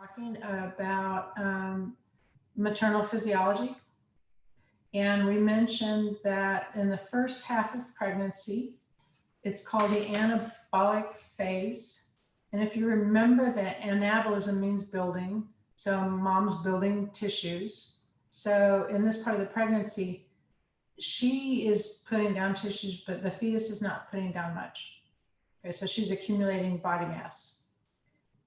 talking about maternal physiology. And we mentioned that in the first half of pregnancy, it's called the anabolic phase. And if you remember that anabolism means building, so mom's building tissues. So in this part of the pregnancy, she is putting down tissues, but the fetus is not putting down much. Okay, so she's accumulating body mass.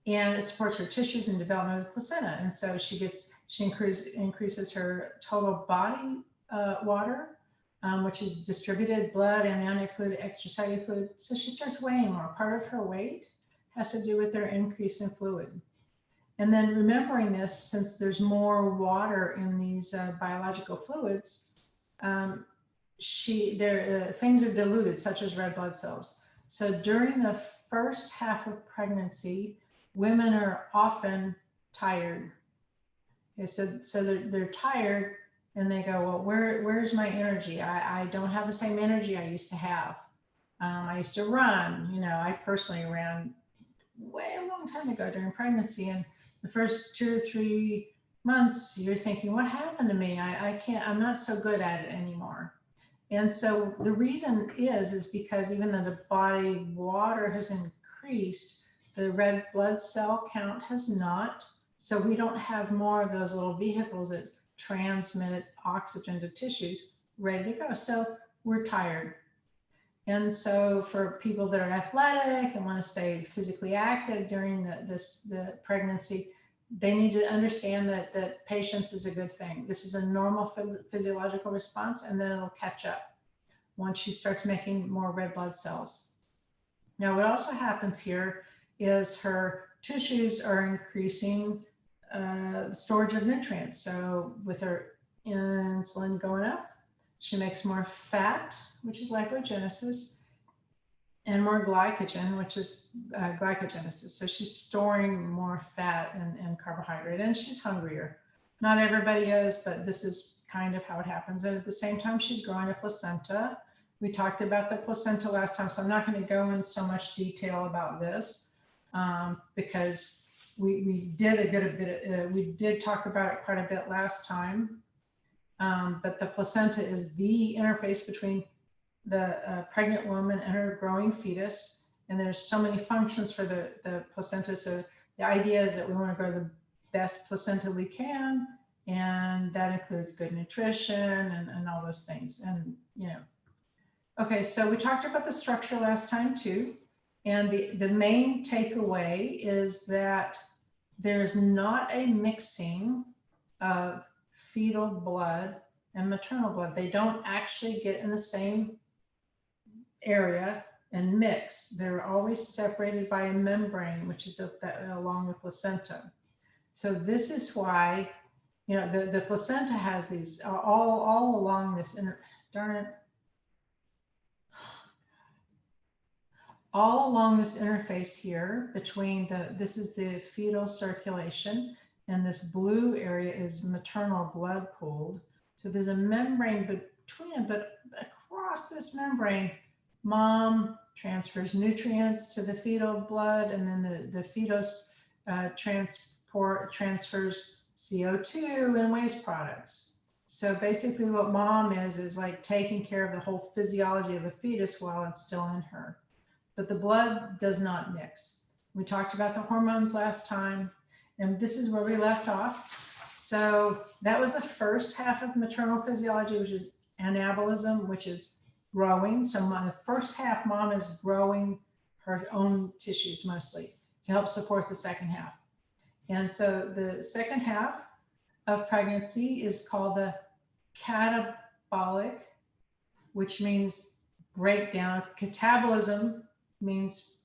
And it supports her tissues and development of the placenta. And so she increases her total body water, which is distributed blood, amniotic fluid, extracellular fluid. So she starts weighing more. Part of her weight has to do with her increase in fluid. And then remembering this, since there's more water in these biological fluids, things are diluted, such as red blood cells. So during the first half of pregnancy, women are often tired. Okay, so they're tired and they go, well, where's my energy? I don't have the same energy I used to have. I used to run, I personally ran way a long time ago during pregnancy. And the first 2 or 3 months, you're thinking, what happened to me? I'm not so good at it anymore. And so the reason is because even though the body water has increased, the red blood cell count has not. So we don't have more of those little vehicles that transmit oxygen to tissues ready to go. So we're tired. And so for people that are athletic and want to stay physically active during the pregnancy, they need to understand that patience is a good thing. This is a normal physiological response, and then it'll catch up once she starts making more red blood cells. Now, what also happens here is her tissues are increasing storage of nutrients. So with her insulin going up, she makes more fat, which is lipogenesis, and more glycogen, which is glycogenesis. So she's storing more fat and carbohydrate, and she's hungrier. Not everybody is, but this is kind of how it happens. And at the same time, she's growing a placenta. We talked about the placenta last time, so I'm not going to go in so much detail about this because we did talk about it quite a bit last time. But the placenta is the interface between the pregnant woman and her growing fetus. And there's so many functions for the placenta. So the idea is that we want to grow the best placenta we can. And that includes good nutrition and all those things. And, okay, so we talked about the structure last time too. And the main takeaway is that there's not a mixing of fetal blood and maternal blood. They don't actually get in the same area and mix. They're always separated by a membrane, which is along the placenta. So this is why, the placenta has these all along this all along this interface here between this is the fetal circulation, and this blue area is maternal blood pooled. So there's a membrane between them, but across this membrane, mom transfers nutrients to the fetal blood, and then the fetus transfers CO2 and waste products. So basically what mom is like taking care of the whole physiology of the fetus while it's still in her. But the blood does not mix. We talked about the hormones last time, and this is where we left off. So that was the first half of maternal physiology, which is anabolism, which is growing. So the first half, mom is growing her own tissues mostly to help support the second half. And so the second half of pregnancy is called the catabolic, which means breakdown. Catabolism means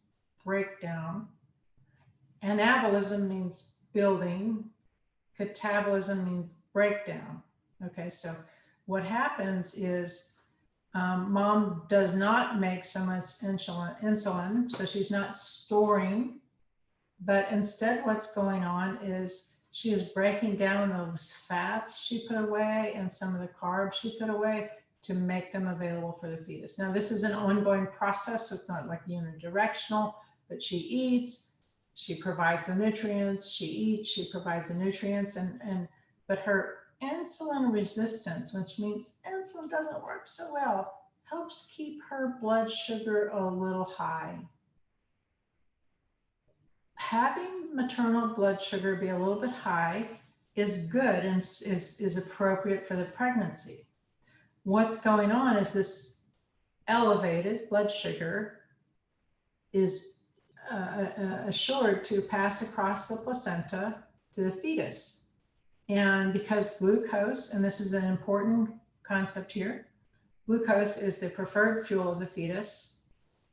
breakdown. Anabolism means building. Catabolism means breakdown. Okay, so what happens is mom does not make so much insulin, so she's not storing, but instead what's going on is she is breaking down those fats she put away and some of the carbs she put away to make them available for the fetus. Now, this is an ongoing process, so it's not like unidirectional, but she eats, She provides the nutrients, she eats, she provides the nutrients, but her insulin resistance, which means insulin doesn't work so well, helps keep her blood sugar a little high. Having maternal blood sugar be a little bit high is good and is appropriate for the pregnancy. What's going on is this elevated blood sugar is assured to pass across the placenta to the fetus. And because glucose, and this is an important concept here, glucose is the preferred fuel of the fetus.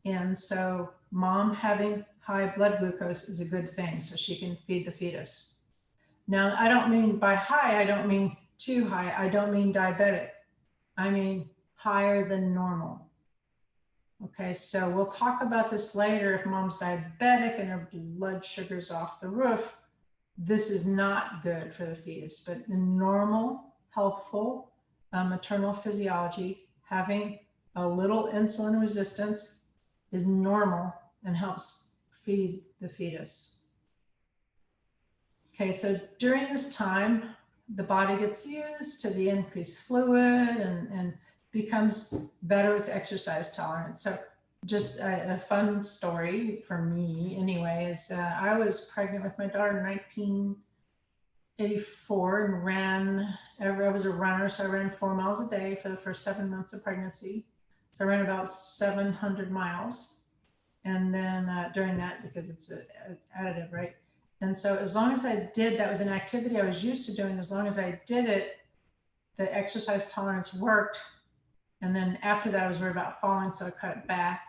And so mom having high blood glucose is a good thing, so she can feed the fetus. Now, I don't mean by high, I don't mean too high. I don't mean diabetic. I mean higher than normal. Okay, so we'll talk about this later. If mom's diabetic and her blood sugar's off the roof, this is not good for the fetus. But in normal, healthful maternal physiology, having a little insulin resistance is normal and helps feed the fetus. Okay, so during this time, the body gets used to the increased fluid and becomes better with exercise tolerance. So just a fun story for me anyway is I was pregnant with my daughter in 1984 and I was a runner, so I ran 4 miles a day for the first 7 months of pregnancy. So I ran about 700 miles. And then during that, because it's additive, right? And so as long as I did, that was an activity I was used to doing. As long as I did it, the exercise tolerance worked. And then after that, I was worried about falling, so I cut it back.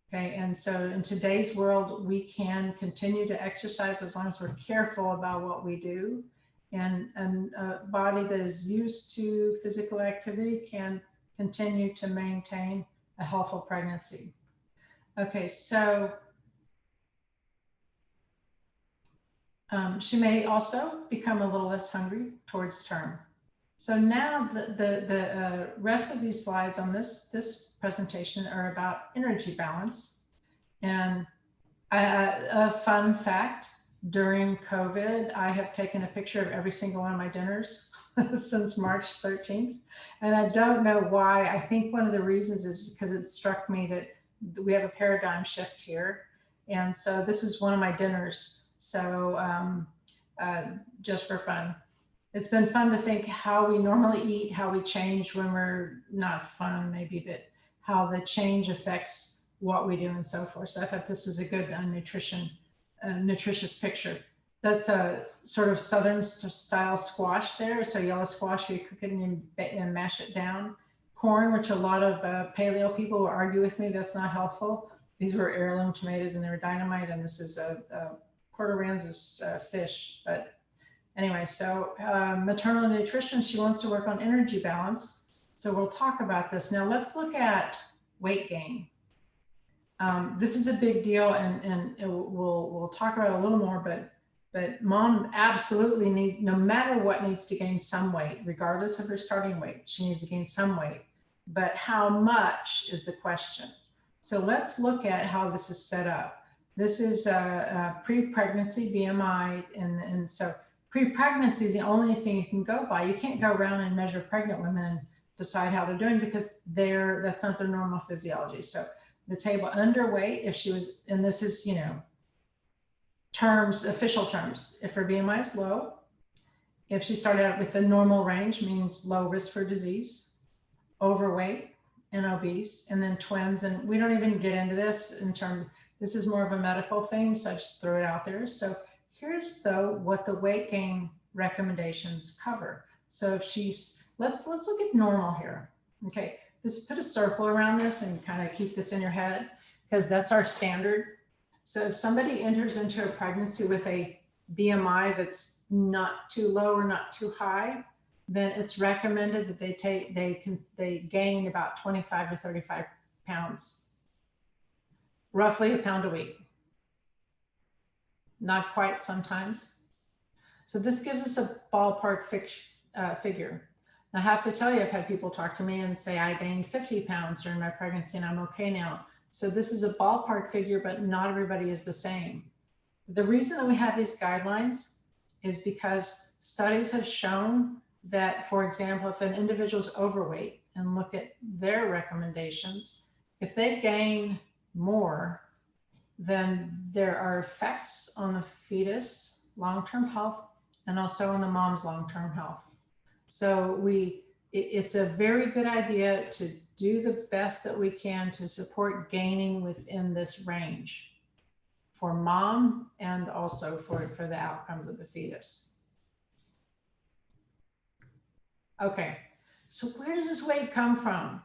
Okay, and so in today's world, we can continue to exercise as long as we're careful about what we do. And a body that is used to physical activity can continue to maintain a healthful pregnancy. Okay, so she may also become a little less hungry towards term. So now the rest of these slides on this presentation are about energy balance. And a fun fact, during COVID, I have taken a picture of every single one of my dinners since March 13th. And I don't know why. I think one of the reasons is because it struck me that we have a paradigm shift here. And so this is one of my dinners. So just for fun. It's been fun to think how we normally eat, how we change when we're not fun maybe, but how the change affects what we do and so forth. So I thought this was a good nutritious picture. That's a sort of Southern style squash there. So yellow squash, you cook it and mash it down. Corn, which a lot of paleo people will argue with me, that's not healthful. These were heirloom tomatoes and they were dynamite, and this is a Port Aransas fish. But anyway, so maternal nutrition, she wants to work on energy balance. So we'll talk about this. Now let's look at weight gain. This is a big deal, and we'll talk about it a little more, but mom absolutely no matter what, needs to gain some weight, regardless of her starting weight. She needs to gain some weight, but how much is the question. So let's look at how this is set up. This is a pre-pregnancy BMI, and so pre-pregnancy is the only thing you can go by. You can't go around and measure pregnant women and decide how they're doing because that's not their normal physiology. So the table underweight, if she was, and this is, terms, official terms, if her BMI is low, if she started out with the normal range, means low risk for disease, overweight and obese, and then twins. And we don't even get into this this is more of a medical thing, so I just throw it out there. So here's though what the weight gain recommendations cover. So if let's look at normal here. Okay, put a circle around this and kind of keep this in your head because that's our standard. So if somebody enters into a pregnancy with a BMI that's not too low or not too high, then it's recommended that they gain about 25 to 35 pounds. Roughly a pound a week. Not quite sometimes. So this gives us a ballpark figure. I have to tell you, I've had people talk to me and say, I gained 50 pounds during my pregnancy and I'm okay now. So this is a ballpark figure, but not everybody is the same. The reason that we have these guidelines is because studies have shown that, for example, if an individual is overweight and look at their recommendations, if they gain more, then there are effects on the fetus long-term health and also on the mom's long-term health. So it's a very good idea to do the best that we can to support gaining within this range for mom and also for the outcomes of the fetus. Okay, so where does this weight come from?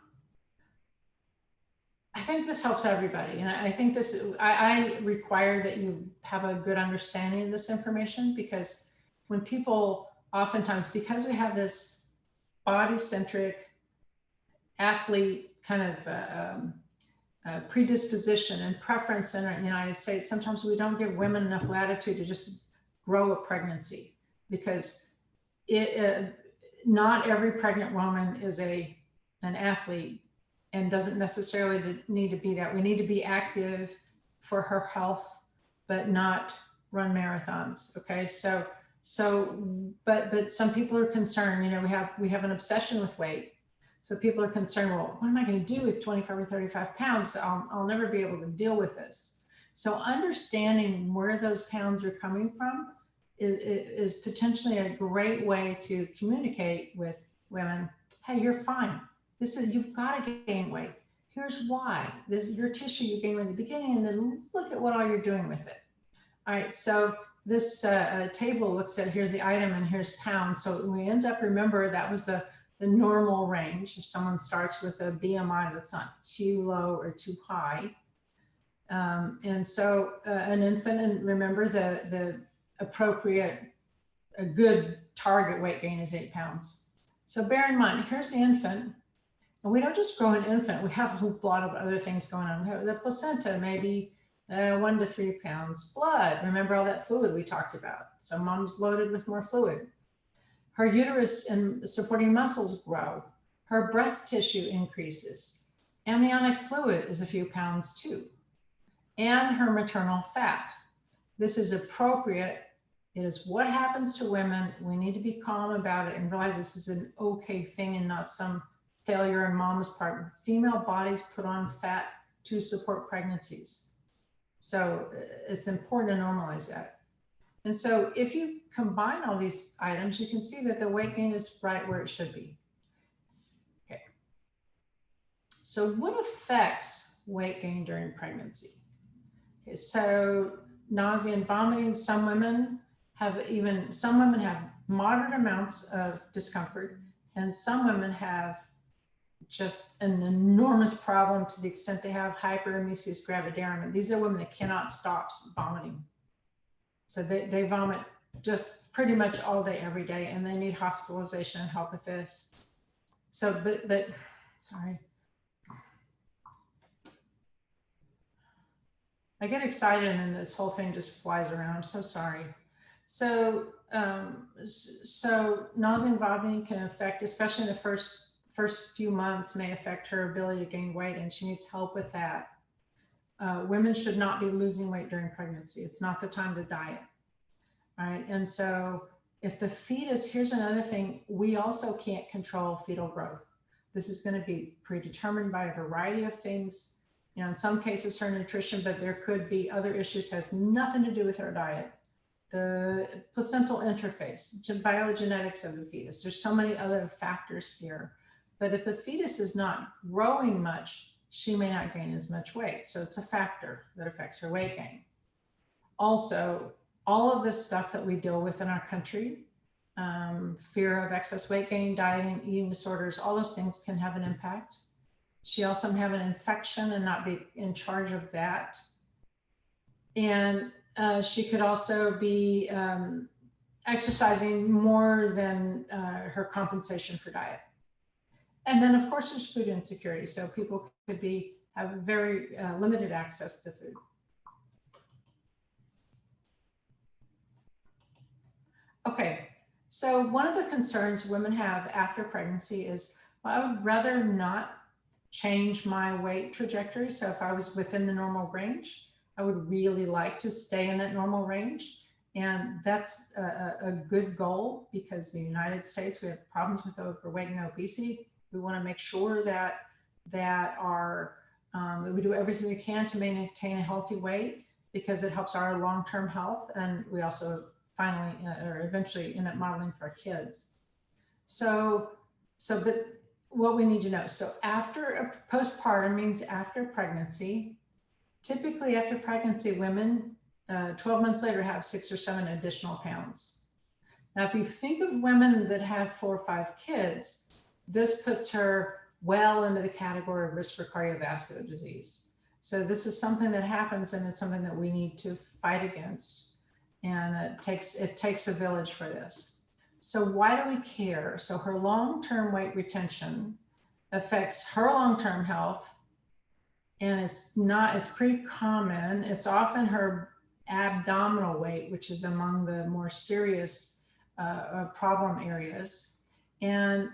I think this helps everybody. And I think I require that you have a good understanding of this information, because when people oftentimes, because we have this body-centric athlete kind of predisposition and preference in the United States, sometimes we don't give women enough latitude to just grow a pregnancy, because not every pregnant woman is an athlete and doesn't necessarily need to be that. We need to be active for her health, but not run marathons. Okay, but some people are concerned. We have an obsession with weight, so people are concerned. Well, what am I going to do with 25 or 35 pounds? I'll never be able to deal with this. So understanding where those pounds are coming from is potentially a great way to communicate with women. Hey, you're fine. You've got to gain weight. Here's why. Your tissue you gain in the beginning, and then look at what all you're doing with it. All right, so this table looks at, here's the item and here's pounds. So we end up, remember, that was the normal range. If someone starts with a BMI that's not too low or too high. And so an infant, and remember the appropriate, a good target weight gain is 8 pounds. So bear in mind, here's the infant. And we don't just grow an infant, we have a lot of other things going on. The placenta, maybe 1 to 3 pounds. Blood, remember all that fluid we talked about. So mom's loaded with more fluid. Her uterus and supporting muscles grow. Her breast tissue increases. Amniotic fluid is a few pounds too. And her maternal fat. This is appropriate. It is what happens to women. We need to be calm about it and realize this is an okay thing and not some failure on mom's part. Female bodies put on fat to support pregnancies. So it's important to normalize that. And so if you combine all these items, you can see that the weight gain is right where it should be. Okay. So what affects weight gain during pregnancy? Okay, so nausea and vomiting. Some women have moderate amounts of discomfort, and some women have just an enormous problem to the extent they have hyperemesis gravidarum. These are women that cannot stop vomiting. So they vomit just pretty much all day, every day, and they need hospitalization and help with this. So, but sorry. I get excited and then this whole thing just flies around. I'm so sorry. So, so nausea and vomiting can affect, especially in the first few months, may affect her ability to gain weight, and she needs help with that. Women should not be losing weight during pregnancy. It's not the time to diet, right? And so if the fetus, here's another thing, we also can't control fetal growth. This is going to be predetermined by a variety of things. In some cases her nutrition, but there could be other issues, has nothing to do with her diet. The placental interface, biogenetics of the fetus. There's so many other factors here. But if the fetus is not growing much, she may not gain as much weight. So it's a factor that affects her weight gain. Also, all of this stuff that we deal with in our country, fear of excess weight gain, dieting, eating disorders, all those things can have an impact. She also may have an infection and not be in charge of that. And she could also be exercising more than her compensation for diet. And then, of course, there's food insecurity. So people could have very limited access to food. Okay, so one of the concerns women have after pregnancy is, well, I would rather not change my weight trajectory. So if I was within the normal range, I would really like to stay in that normal range. And that's a good goal, because in the United States, we have problems with overweight and obesity. We want to make sure that we do everything we can to maintain a healthy weight, because it helps our long-term health. And we also finally or eventually end up modeling for our kids. So, but what we need to know. So after a postpartum means after pregnancy. Typically after pregnancy, women 12 months later have 6 or 7 additional pounds. Now, if you think of women that have 4 or 5 kids, this puts her well into the category of risk for cardiovascular disease. So this is something that happens, and it's something that we need to fight against. And it takes a village for this. So why do we care? So her long-term weight retention affects her long-term health, and it's pretty common. It's often her abdominal weight, which is among the more serious problem areas. And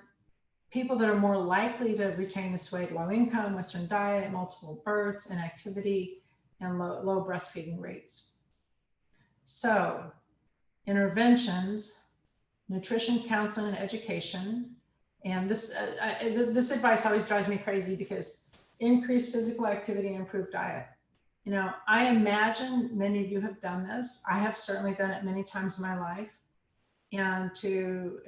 people that are more likely to retain this weight: low income, Western diet, multiple births, inactivity, and low breastfeeding rates. So interventions: nutrition, counseling, and education. And this advice always drives me crazy, because increased physical activity and improved diet. You know, I imagine many of you have done this. I have certainly done it many times in my life. And to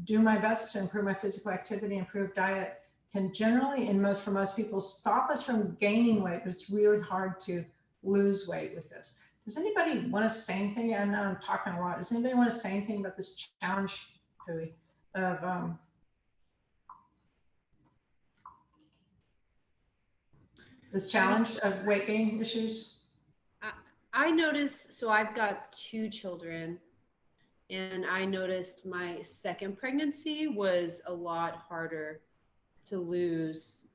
do my best to improve my physical activity, improve diet, can generally, for most people, stop us from gaining weight, but it's really hard to lose weight with this. Does anybody want to say anything? I know I'm talking a lot. Does anybody want to say anything about this challenge of this challenge of weight gain issues? I noticed, so I've got 2 children, and I noticed my second pregnancy was a lot harder to lose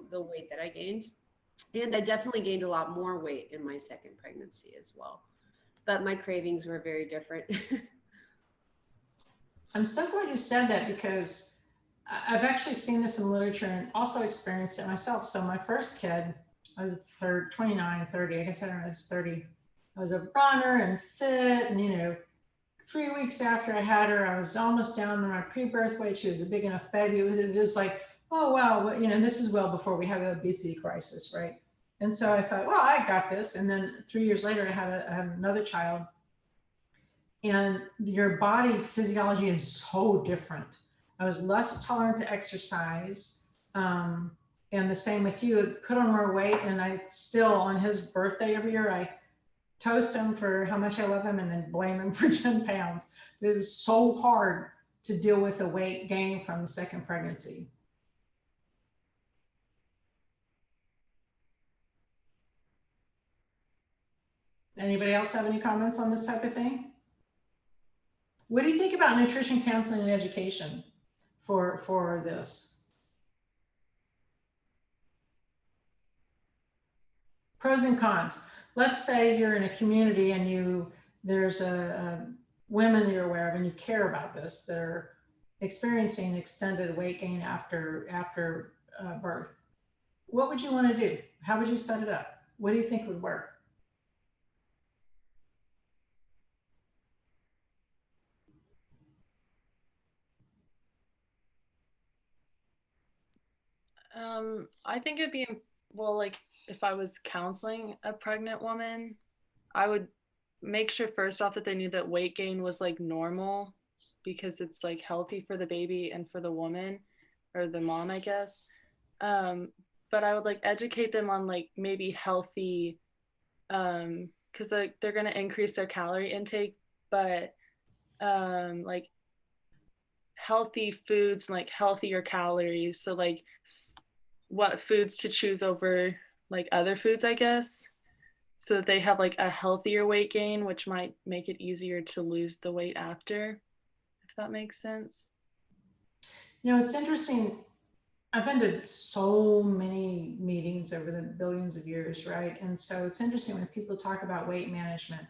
the weight that I gained. And I definitely gained a lot more weight in my second pregnancy as well. But my cravings were very different. I'm so glad you said that, because I've actually seen this in literature and also experienced it myself. So my first kid, I was 29, 30. I guess I don't know, I was 30. I was a runner and fit, and 3 weeks after I had her, I was almost down to my pre-birth weight. She was a big enough baby. It was like, oh wow, this is well before we had the obesity crisis, right? And so I thought, well, I got this. And then 3 years later, I had another child. And your body physiology is so different. I was less tolerant to exercise. And the same with you. Put on more weight, and I still, on his birthday every year, I toast him for how much I love him, and then blame him for 10 pounds. It is so hard to deal with the weight gain from the second pregnancy. Anybody else have any comments on this type of thing? What do you think about nutrition counseling and education for this? Pros and cons. Let's say you're in a community and there's a women that you're aware of and you care about this. They're experiencing extended weight gain after birth. What would you want to do? How would you set it up? What do you think would work? I think it'd be, well, like if I was counseling a pregnant woman, I would make sure first off that they knew that weight gain was like normal, because it's like healthy for the baby and for the woman or the mom, I guess. But I would like educate them on like maybe healthy, because they're going to increase their calorie intake, but like healthy foods, like healthier calories. So like what foods to choose over like other foods, I guess, so that they have like a healthier weight gain, which might make it easier to lose the weight after, if that makes sense. It's interesting. I've been to so many meetings over the billions of years, right? And so it's interesting when people talk about weight management.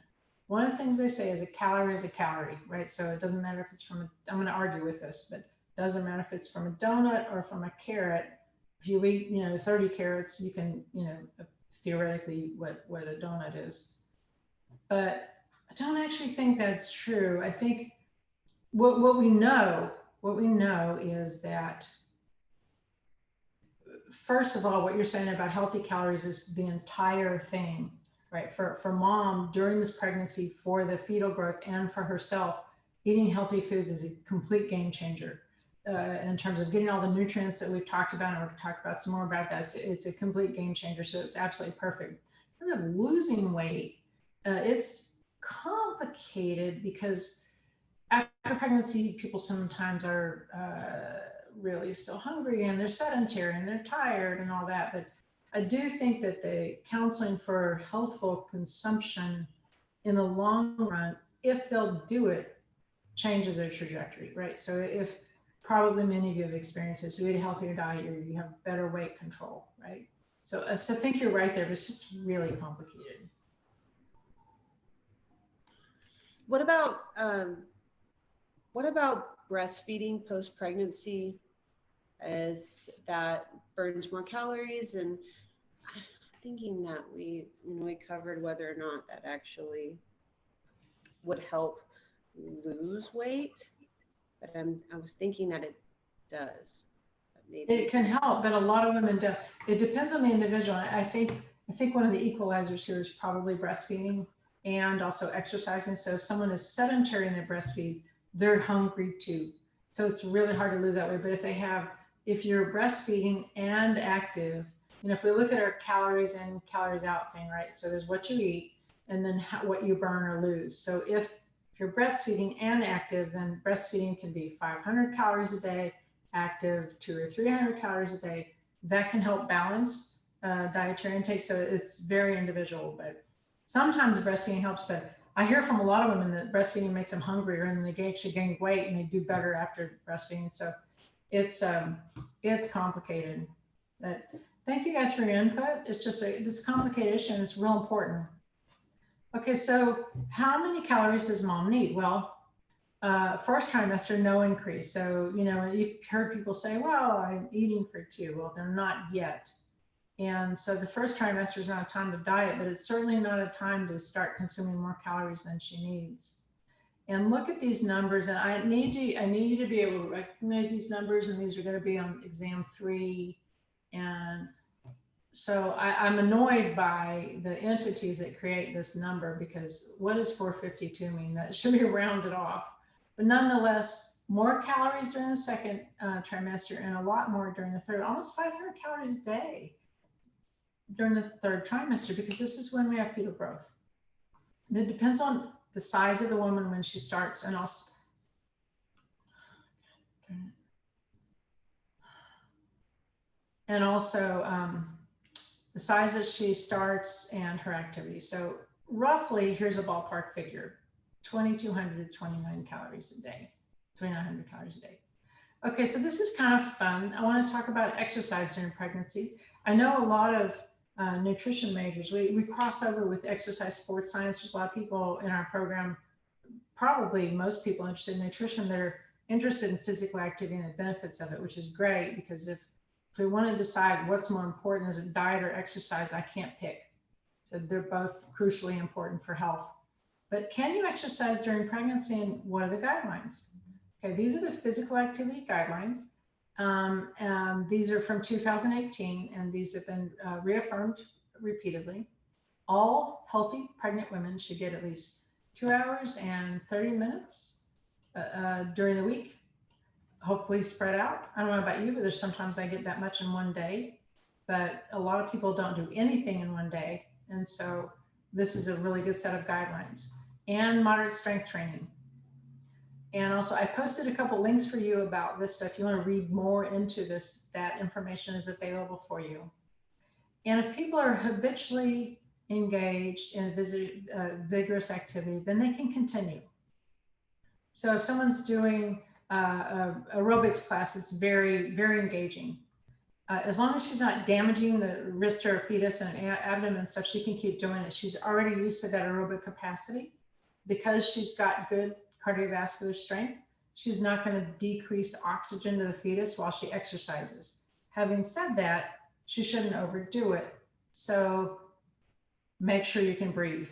One of the things they say is a calorie is a calorie, right? So it doesn't matter if it's I'm going to argue with this, but it doesn't matter if it's from a donut or from a carrot. If you eat, 30 carrots, you can, theoretically what a donut is. But I don't actually think that's true. I think what we know is that, first of all, what you're saying about healthy calories is the entire thing, right? For mom during this pregnancy, for the fetal growth, and for herself, eating healthy foods is a complete game changer in terms of getting all the nutrients that we've talked about, and we're going to talk about some more about that. It's a complete game changer, so it's absolutely perfect. In terms of losing weight, it's complicated because after pregnancy, people sometimes are really still hungry and they're sedentary and they're tired and all that. But I do think that the counseling for healthful consumption in the long run, if they'll do it, changes their trajectory, right? So if probably many of you have experienced this, you eat a healthier diet, you have better weight control, right? So I think you're right there, but it's just really complicated. What about breastfeeding post-pregnancy, as that burns more calories? And I'm thinking that we covered whether or not that actually would help lose weight, but I was thinking that it does. But maybe It can help, but a lot of women don't. It depends on the individual. I think one of the equalizers here is probably breastfeeding and also exercising. So if someone is sedentary and they breastfeed, they're hungry too. So it's really hard to lose that way. But if you're breastfeeding and active, if we look at our calories in, calories out thing, right? So there's what you eat and then what you burn or lose. So if you're breastfeeding and active, then breastfeeding can be 500 calories a day, active 200 or 300 calories a day. That can help balance dietary intake. So it's very individual, but sometimes breastfeeding helps. But I hear from a lot of women that breastfeeding makes them hungrier and they actually gain weight and they do better after breastfeeding. So it's complicated. But thank you guys for your input. It's just this complicated issue and it's real important. Okay, so how many calories does mom need? Well, first trimester, no increase. So, you've heard people say, well, I'm eating for 2. Well, they're not yet. And so the first trimester is not a time to diet, but it's certainly not a time to start consuming more calories than she needs. And look at these numbers, and I need you to be able to recognize these numbers, and these are going to be on exam 3. And so I'm annoyed by the entities that create this number, because what does 452 mean? That should be rounded off. But nonetheless, more calories during the second trimester and a lot more during the third, almost 500 calories a day during the third trimester, because this is when we have fetal growth. And it depends on the size of the woman when she starts, and also the size that she starts and her activity. So roughly, here's a ballpark figure: 2,200 to 29 calories a day, 2,900 calories a day. Okay, so this is kind of fun. I want to talk about exercise during pregnancy. I know a lot of nutrition majors, we cross over with exercise sports science. There's a lot of people in our program, probably most people interested in nutrition, that are interested in physical activity and the benefits of it, which is great, because if we want to decide what's more important, is it diet or exercise, I can't pick. So they're both crucially important for health. But can you exercise during pregnancy, and what are the guidelines? Okay, these are the physical activity guidelines. These are from 2018, and these have been reaffirmed repeatedly. All healthy pregnant women should get at least 2 hours and 30 minutes during the week, hopefully spread out. I don't know about you, but there's sometimes I get that much in one day, but a lot of people don't do anything in one day. And so this is a really good set of guidelines. And moderate strength training. And also, I posted a couple links for you about this, so if you want to read more into this, that information is available for you. And if people are habitually engaged in vigorous activity, then they can continue. So if someone's doing aerobics class, it's very, very engaging. As long as she's not damaging the wrist or fetus and abdomen and stuff, she can keep doing it. She's already used to that aerobic capacity. Because she's got good cardiovascular strength, she's not going to decrease oxygen to the fetus while she exercises. Having said that, she shouldn't overdo it. So make sure you can breathe.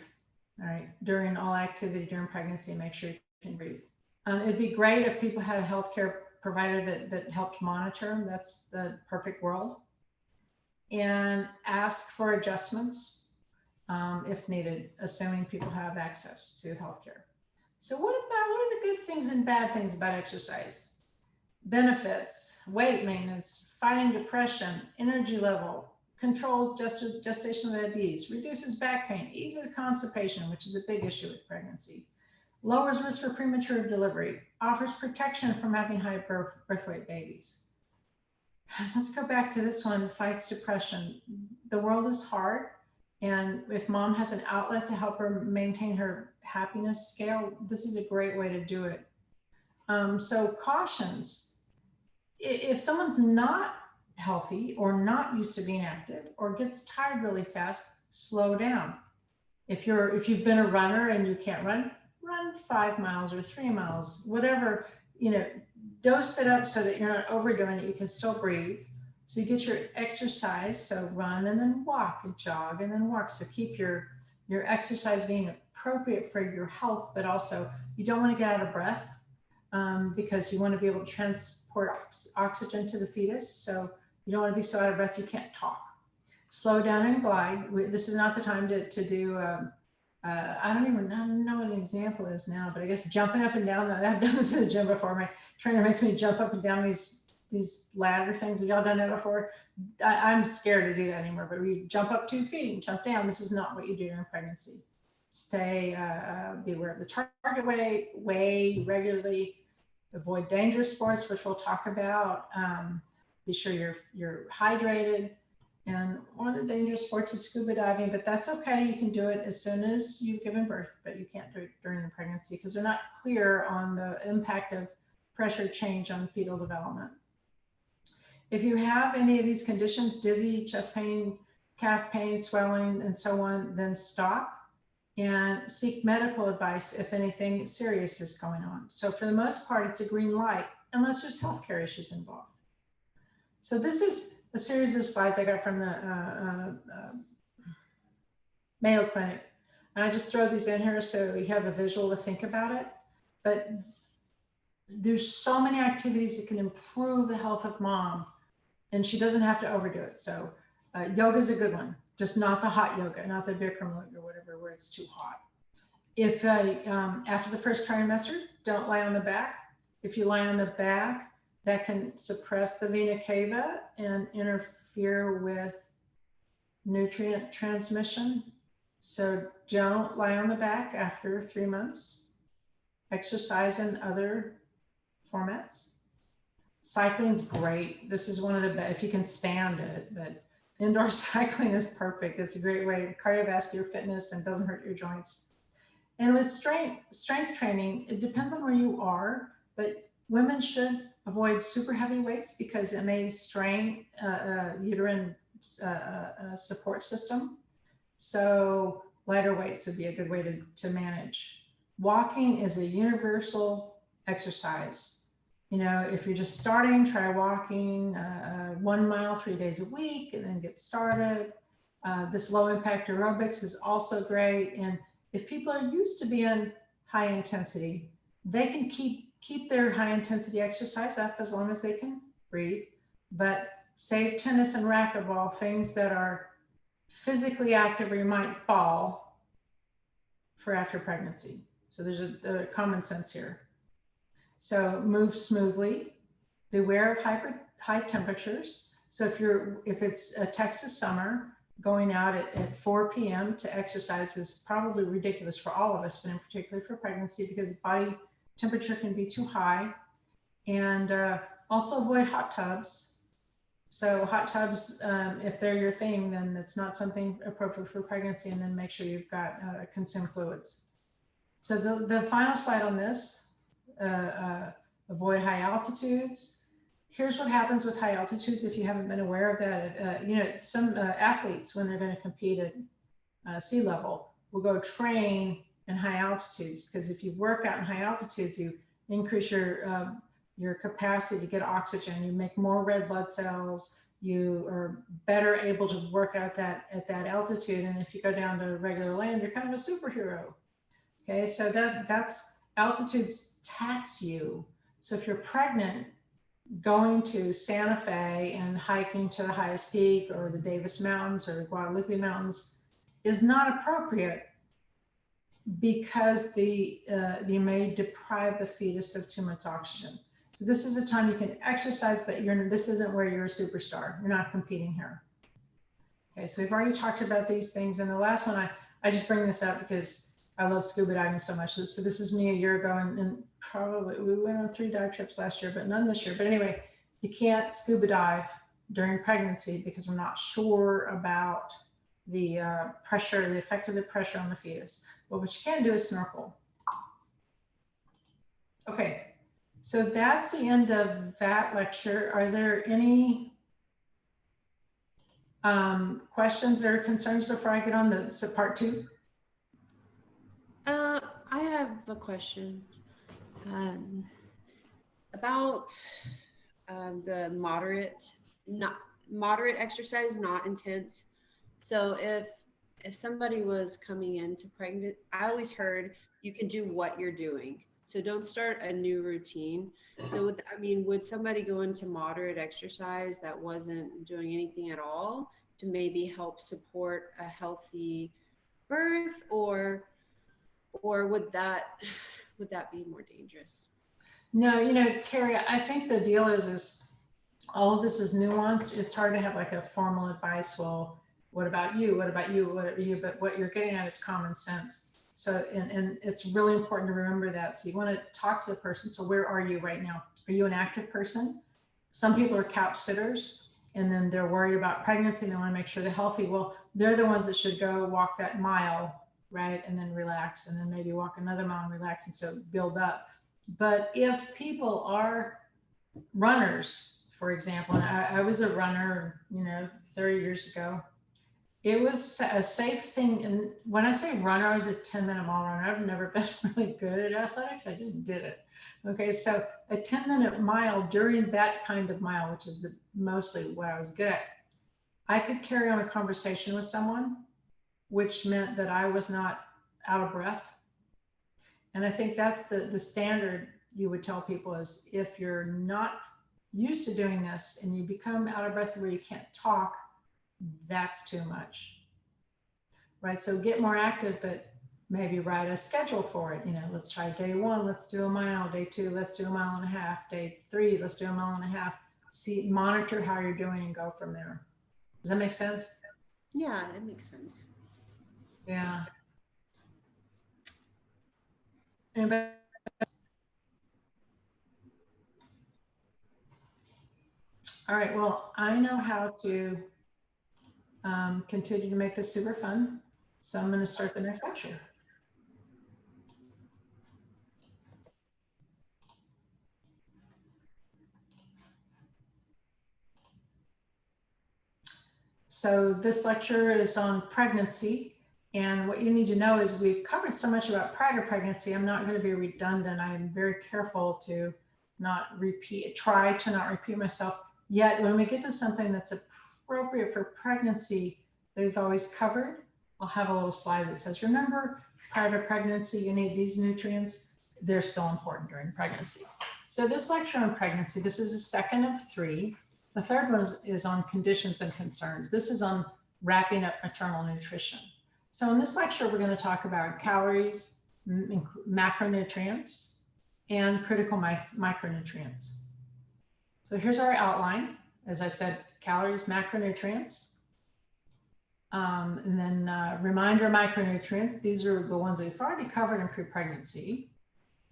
All right, during all activity during pregnancy, make sure you can breathe. It'd be great if people had a healthcare provider that helped monitor them. That's the perfect world. And ask for adjustments if needed, assuming people have access to healthcare. So what are the good things and bad things about exercise? Benefits: weight maintenance, fighting depression, energy level, controls gestational diabetes, reduces back pain, eases constipation, which is a big issue with pregnancy, lowers risk for premature delivery, offers protection from having high birth weight babies. Let's go back to this one: fights depression. The world is hard, and if mom has an outlet to help her maintain her happiness scale, this is a great way to do it. So cautions: if someone's not healthy or not used to being active or gets tired really fast, slow down. If you've been a runner and you can't run 5 miles or 3 miles, whatever, dose it up so that you're not overdoing it. You can still breathe. So you get your exercise. So run and then walk, and jog and then walk. So keep your exercise being appropriate for your health, but also you don't want to get out of breath because you want to be able to transport oxygen to the fetus. So you don't want to be so out of breath you can't talk. Slow down and glide. This is not the time to do, I don't even know what an example is now, but I guess jumping up and down. I've done this in the gym before. My trainer makes me jump up and down these ladder things. Have y'all done that before? I'm scared to do that anymore, but we jump up 2 feet and jump down. This is not what you do during pregnancy. Be aware of the target weight, weigh regularly, avoid dangerous sports, which we'll talk about. Be sure you're hydrated. And one of the dangerous sports is scuba diving, but that's okay. You can do it as soon as you've given birth, but you can't do it during the pregnancy because they're not clear on the impact of pressure change on fetal development. If you have any of these conditions, dizzy, chest pain, calf pain, swelling, and so on, then stop and seek medical advice if anything serious is going on. So for the most part, it's a green light unless there's healthcare issues involved. So this is a series of slides I got from the Mayo Clinic. And I just throw these in here so you have a visual to think about it. But there's so many activities that can improve the health of mom, and she doesn't have to overdo it. So yoga is a good one, just not the hot yoga, not the Bikram yoga or whatever, where it's too hot. If after the first trimester, don't lie on the back. If you lie on the back, that can suppress the vena cava and interfere with nutrient transmission. So don't lie on the back after 3 months. Exercise in other formats. Cycling's great. This is one of the best, if you can stand it, but indoor cycling is perfect. It's a great way of cardiovascular fitness and doesn't hurt your joints. And with strength training, it depends on where you are, but women should avoid super heavy weights because it may strain uterine support system. So lighter weights would be a good way to manage. Walking is a universal exercise. If you're just starting, try walking 1 mile 3 days a week and then get started. This low impact aerobics is also great. And if people are used to being high intensity, they can keep their high intensity exercise up as long as they can breathe, but save tennis and racquetball, things that are physically active or you might fall, for after pregnancy. So there's a common sense here. So move smoothly, beware of high temperatures. So if it's a Texas summer, going out at 4 p.m. to exercise is probably ridiculous for all of us, but in particular for pregnancy, because body temperature can be too high. And also avoid hot tubs. So hot tubs, if they're your thing, then it's not something appropriate for pregnancy, and then make sure you've got consumed fluids. So the final slide on this, avoid high altitudes. Here's what happens with high altitudes if you haven't been aware of that. Some athletes, when they're going to compete at sea level, will go train in high altitudes, because if you work out in high altitudes, you increase your capacity to get oxygen. You make more red blood cells. you are better able to work out at that altitude. And if you go down to regular land, you're kind of a superhero. Okay, so that's altitudes tax you. So if you're pregnant, going to Santa Fe and hiking to the highest peak or the Davis Mountains or Guadalupe Mountains is not appropriate because you may deprive the fetus of too much oxygen. So this is a time you can exercise, but this isn't where you're a superstar. You're not competing here. Okay, so we've already talked about these things. And the last one, I just bring this up because I love scuba diving so much. So this is me a year ago, and probably we went on 3 dive trips last year, but none this year. But anyway, you can't scuba dive during pregnancy because we're not sure about the pressure, the effect of the pressure on the fetus. But what you can do is snorkel. Okay, so that's the end of that lecture. Are there any questions or concerns before I get on to part 2? I have a question about the moderate exercise, not intense. So if somebody was coming into pregnant, I always heard you can do what you're doing. So don't start a new routine. So would somebody go into moderate exercise that wasn't doing anything at all to maybe help support a healthy birth, or would that be more dangerous? No, Carrie, I think the deal is all of this is nuanced. It's hard to have like a formal advice. Well, what about you? What about you? What about you? But what you're getting at is common sense. So, and it's really important to remember that. So you want to talk to the person. So where are you right now? Are you an active person? Some people are couch sitters, and then they're worried about pregnancy. They want to make sure they're healthy. Well, they're the ones that should go walk that mile, right? And then relax, and then maybe walk another mile and relax. And so build up. But if people are runners, for example, and I was a runner, 30 years ago, it was a safe thing. And when I say runner, I was a 10-minute mile runner. I've never been really good at athletics. I just did it. Okay, so a 10-minute mile during that kind of mile, which is mostly what I was good at, I could carry on a conversation with someone, which meant that I was not out of breath. And I think that's the standard you would tell people is if you're not used to doing this and you become out of breath where you can't talk, that's too much, right? So get more active, but maybe write a schedule for it. Let's try day 1, let's do a mile. Day 2, let's do a mile and a half. Day 3, let's do a mile and a half. Monitor how you're doing and go from there. Does that make sense? Yeah, that makes sense. Yeah. Anybody? All right, well, I know how to continue to make this super fun. So I'm going to start the next lecture. So this lecture is on pregnancy. And what you need to know is we've covered so much about prior to pregnancy. I'm not going to be redundant. I am very careful to try to not repeat myself. Yet when we get to something that's appropriate for pregnancy that we've always covered, I'll have a little slide that says, remember, prior to pregnancy, you need these nutrients. They're still important during pregnancy. So this lecture on pregnancy, this is the second of 3. The third one is on conditions and concerns. This is on wrapping up maternal nutrition. So in this lecture, we're going to talk about calories, macronutrients, and critical micronutrients. So here's our outline. As I said, calories, macronutrients, and then reminder micronutrients. These are the ones we've already covered in pre-pregnancy.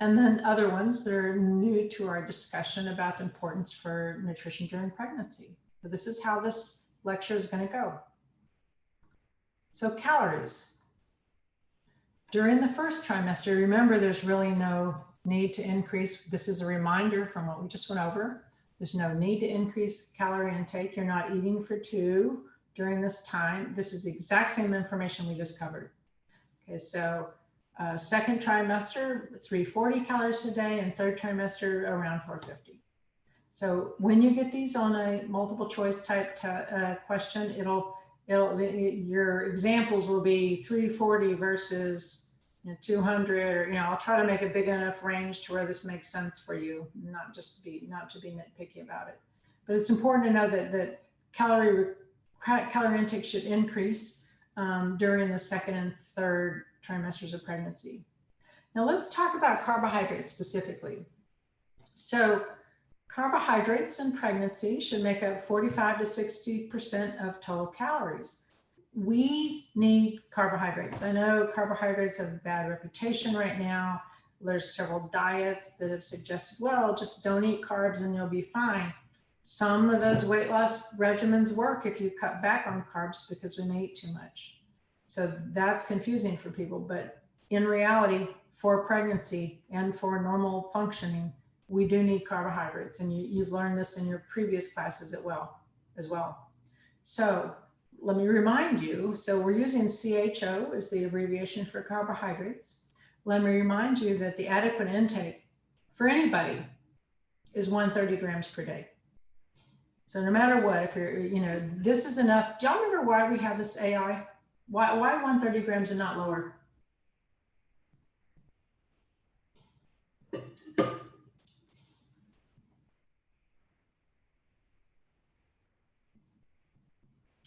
And then other ones that are new to our discussion about the importance for nutrition during pregnancy. So this is how this lecture is going to go. So calories. During the first trimester, remember there's really no need to increase. This is a reminder from what we just went over. There's no need to increase calorie intake. You're not eating for 2 during this time. This is the exact same information we just covered. Okay, so second trimester, 340 calories a day, and third trimester, around 450. So when you get these on a multiple choice type question, your examples will be 340 versus 200, or I'll try to make a big enough range to where this makes sense for you, not to be nitpicky about it. But it's important to know that calorie intake should increase during the second and third trimesters of pregnancy. Now let's talk about carbohydrates specifically. So carbohydrates in pregnancy should make up 45 to 60% of total calories. We need carbohydrates. I know carbohydrates have a bad reputation right now. There's several diets that have suggested, well, just don't eat carbs and you'll be fine. Some of those weight loss regimens work if you cut back on carbs because we may eat too much. So that's confusing for people. But in reality, for pregnancy and for normal functioning, we do need carbohydrates. And you've learned this in your previous classes as well. So let me remind you, so we're using CHO as the abbreviation for carbohydrates. Let me remind you that the adequate intake for anybody is 130 grams per day. So no matter what, if you're, this is enough. Do y'all remember why we have this AI? Why 130 grams and not lower?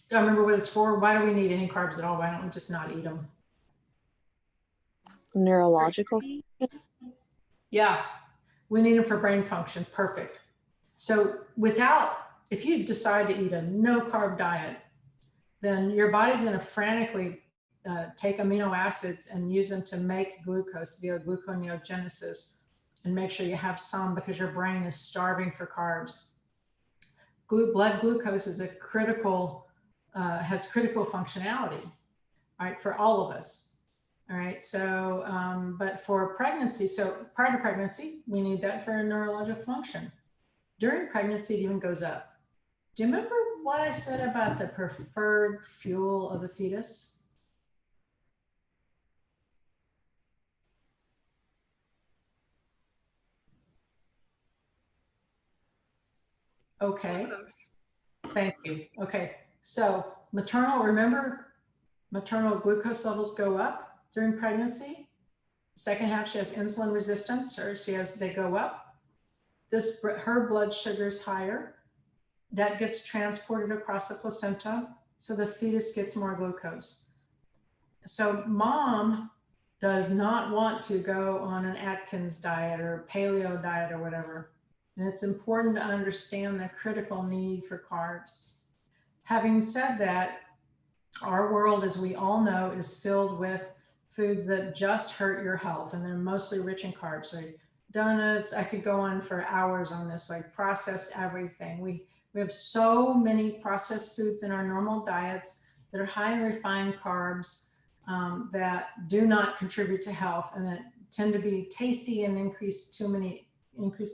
Do I remember what it's for? Why do we need any carbs at all? Why don't we just not eat them? Neurological. Yeah, we need them for brain function. Perfect. So if you decide to eat a no carb diet, then your body's going to frantically take amino acids and use them to make glucose via gluconeogenesis, and make sure you have some because your brain is starving for carbs. Blood glucose is has critical functionality, right, for all of us. All right, so, but for pregnancy, so prior to pregnancy, we need that for neurologic function. During pregnancy, it even goes up. Do you remember what I said about the preferred fuel of the fetus? Okay, thank you. Okay, so remember, maternal glucose levels go up during pregnancy. Second half, she has insulin resistance, or they go up. Her blood sugar is higher. That gets transported across the placenta, so the fetus gets more glucose. So mom does not want to go on an Atkins diet or paleo diet or whatever. And it's important to understand the critical need for carbs. Having said that, our world, as we all know, is filled with foods that just hurt your health, and they're mostly rich in carbs, right? Donuts, I could go on for hours on this, like processed everything. We have so many processed foods in our normal diets that are high in refined carbs that do not contribute to health, and that tend to be tasty and increased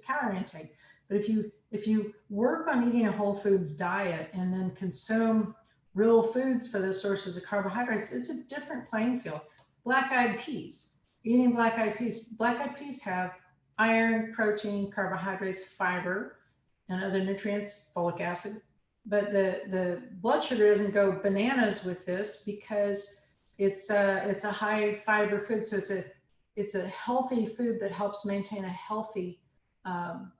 calorie intake. But if you work on eating a whole foods diet and then consume real foods for those sources of carbohydrates, it's a different playing field. Black-eyed peas, eating black-eyed peas have iron, protein, carbohydrates, fiber, and other nutrients, folic acid. But the blood sugar doesn't go bananas with this because it's a high fiber food. So it's a healthy food that helps maintain a healthy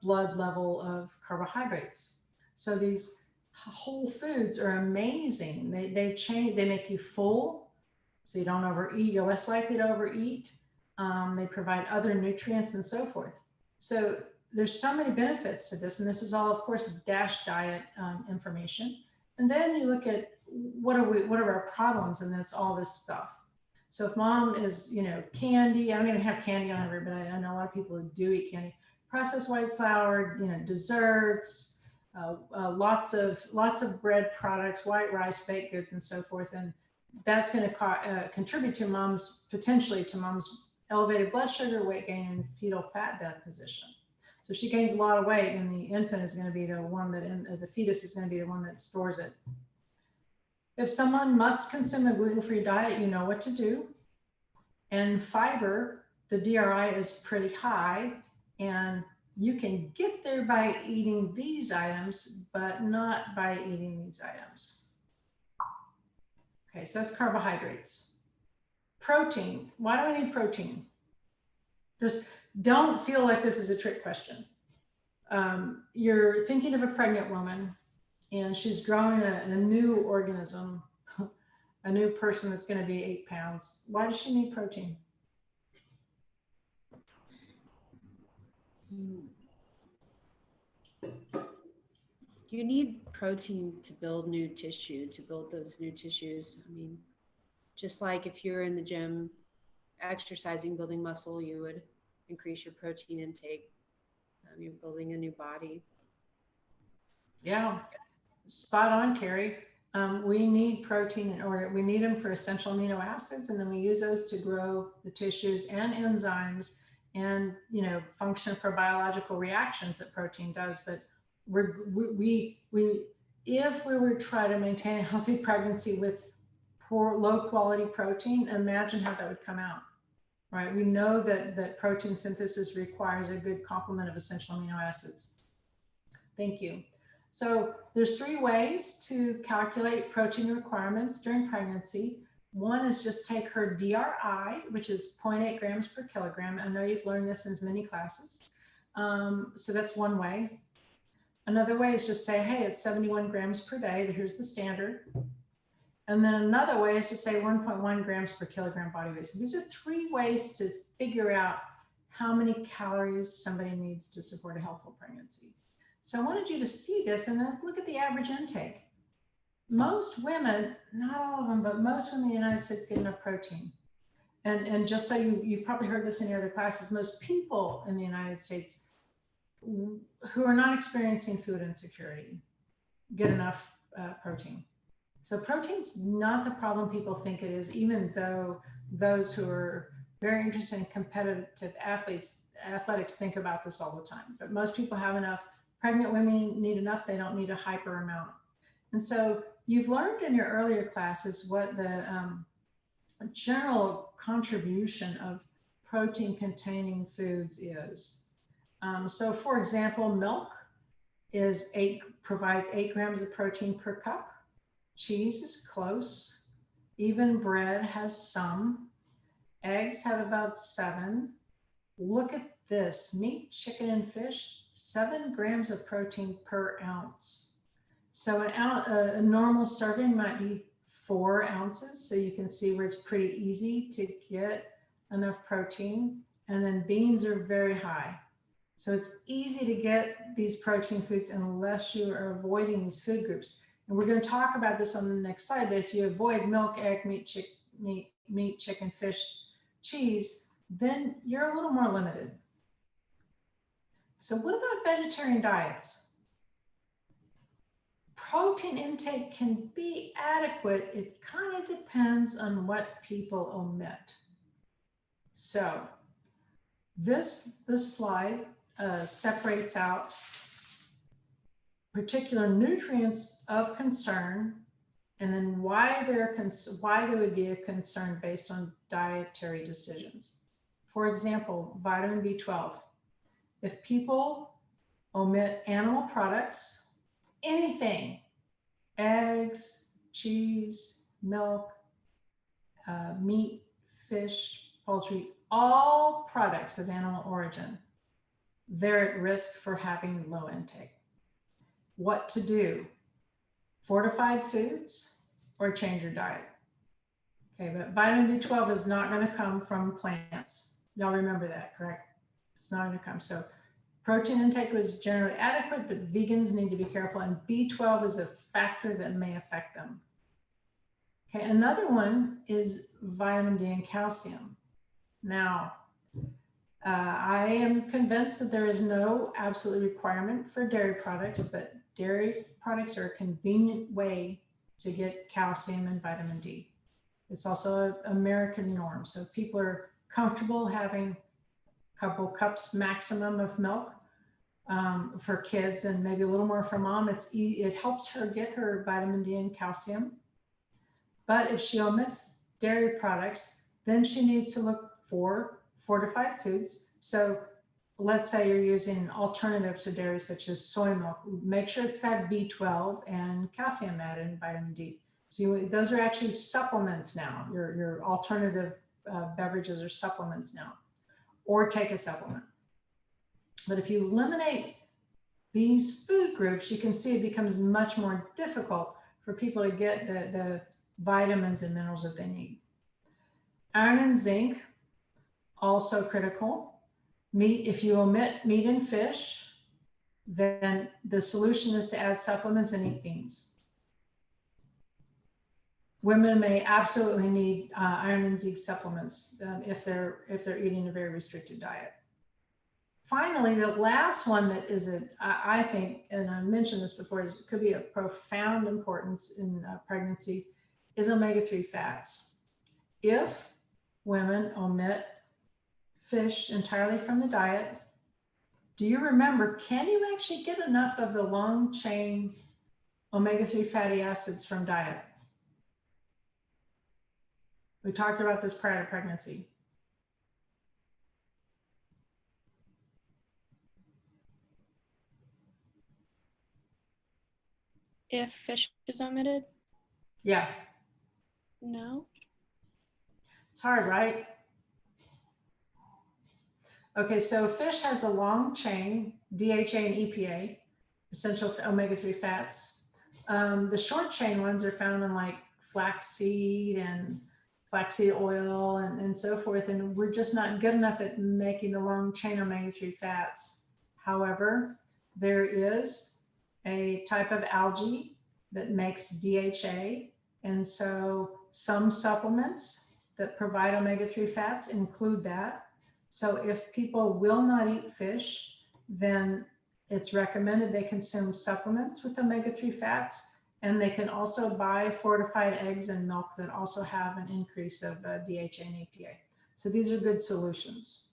blood level of carbohydrates. So these whole foods are amazing. They make you full, so you don't overeat. You're less likely to overeat. They provide other nutrients and so forth. So there's so many benefits to this, and this is all, of course, DASH diet information. And then you look at what are our problems, and that's all this stuff. So if mom is, candy, I'm going to have candy on everybody. I know a lot of people who do eat candy. Processed white flour, desserts, lots of bread products, white rice, baked goods, and so forth, and that's going to contribute to potentially to mom's elevated blood sugar, weight gain, and fetal fat deposition. So if she gains a lot of weight, then the infant is going to be the one the fetus is going to be the one that stores it. If someone must consume a gluten-free diet, you know what to do. And fiber, the DRI is pretty high, and You can get there by eating these items, but not by eating these items. Okay, so that's carbohydrates. Protein, why do I need protein? Just don't feel like this is a trick question. You're thinking of a pregnant woman and she's growing a new organism, a new person that's going to be 8 pounds. Why does she need protein? You need protein to build new tissue, to build those new tissues. I mean, just like if you're in the gym exercising, building muscle, you would increase your protein intake. You're building a new body. Yeah, spot on, Carrie. We need protein in order, we need them for essential amino acids, and then we use those to grow the tissues and enzymes and, you know, function for biological reactions that protein does. But if we were trying to maintain a healthy pregnancy with poor, low quality protein, imagine how that would come out, right? We know that protein synthesis requires a good complement of essential amino acids. Thank you. So there's 3 ways to calculate protein requirements during pregnancy. One is just take her DRI, which is 0.8 grams per kilogram. I know you've learned this in many classes. So that's one way. Another way is just say, hey, it's 71 grams per day. Here's the standard. And then another way is to say 1.1 grams per kilogram body weight. So these are 3 ways to figure out how many calories somebody needs to support a healthful pregnancy. So I wanted you to see this, and let's look at the average intake. Most women, not all of them, but most women in the United States get enough protein. And just so you've probably heard this in your other classes, most people in the United States who are not experiencing food insecurity get enough protein. So protein's not the problem people think it is, even though those who are very interested in competitive athletics think about this all the time. But most people have enough. Pregnant women need enough. They don't need a hyper amount. And so you've learned in your earlier classes what the general contribution of protein containing foods is. So for example, milk provides 8 grams of protein per cup. Cheese is close. Even bread has some. Eggs have about 7. Look at this, meat, chicken, and fish, 7 grams of protein per ounce. So a normal serving might be 4 ounces. So you can see where it's pretty easy to get enough protein. And then beans are very high. So it's easy to get these protein foods unless you are avoiding these food groups. And we're going to talk about this on the next slide, but if you avoid milk, egg, meat, chicken, fish, cheese, then you're a little more limited. So what about vegetarian diets? Protein intake can be adequate. It kind of depends on what people omit. So this slide separates out particular nutrients of concern, and then why there would be a concern based on dietary decisions. For example, vitamin B12. If people omit animal products, anything, eggs, cheese, milk, meat, fish, poultry, all products of animal origin, they're at risk for having low intake. What to do? Fortified foods or change your diet. Okay, but vitamin B12 is not going to come from plants. Y'all remember that, correct? It's not going to come. So protein intake was generally adequate, but vegans need to be careful, and B12 is a factor that may affect them. Okay, another one is vitamin D and calcium. Now, I am convinced that there is no absolute requirement for dairy products, but dairy products are a convenient way to get calcium and vitamin D. It's also an American norm. So if people are comfortable having a couple cups maximum of milk for kids and maybe a little more for mom, it helps her get her vitamin D and calcium. But if she omits dairy products, then she needs to look for fortified foods. So let's say you're using an alternative to dairy such as soy milk, make sure it's got B12 and calcium added and vitamin D. So those are actually supplements now. Your alternative beverages are supplements now, or take a supplement. But if you eliminate these food groups, you can see it becomes much more difficult for people to get the vitamins and minerals that they need. Iron and zinc, also critical. Meat, if you omit meat and fish, then the solution is to add supplements and eat beans. Women may absolutely need iron and zinc supplements if they're eating a very restricted diet. Finally, the last one that is, I think, and I mentioned this before, it could be of profound importance in pregnancy, is omega-3 fats. If women omit fish entirely from the diet, do you remember, can you actually get enough of the long chain omega-3 fatty acids from diet? We talked about this prior to pregnancy. If fish is omitted? Yeah, No. it's hard, right? Okay, so fish has the long chain, DHA and EPA, essential omega-3 fats. The short chain ones are found in like flaxseed and flaxseed oil and so forth. And we're just not good enough at making the long chain omega-3 fats. However, there is a type of algae that makes DHA. And so some supplements that provide omega-3 fats include that. So if people will not eat fish, then it's recommended they consume supplements with omega-3 fats, and they can also buy fortified eggs and milk that also have an increase of DHA and EPA. So these are good solutions.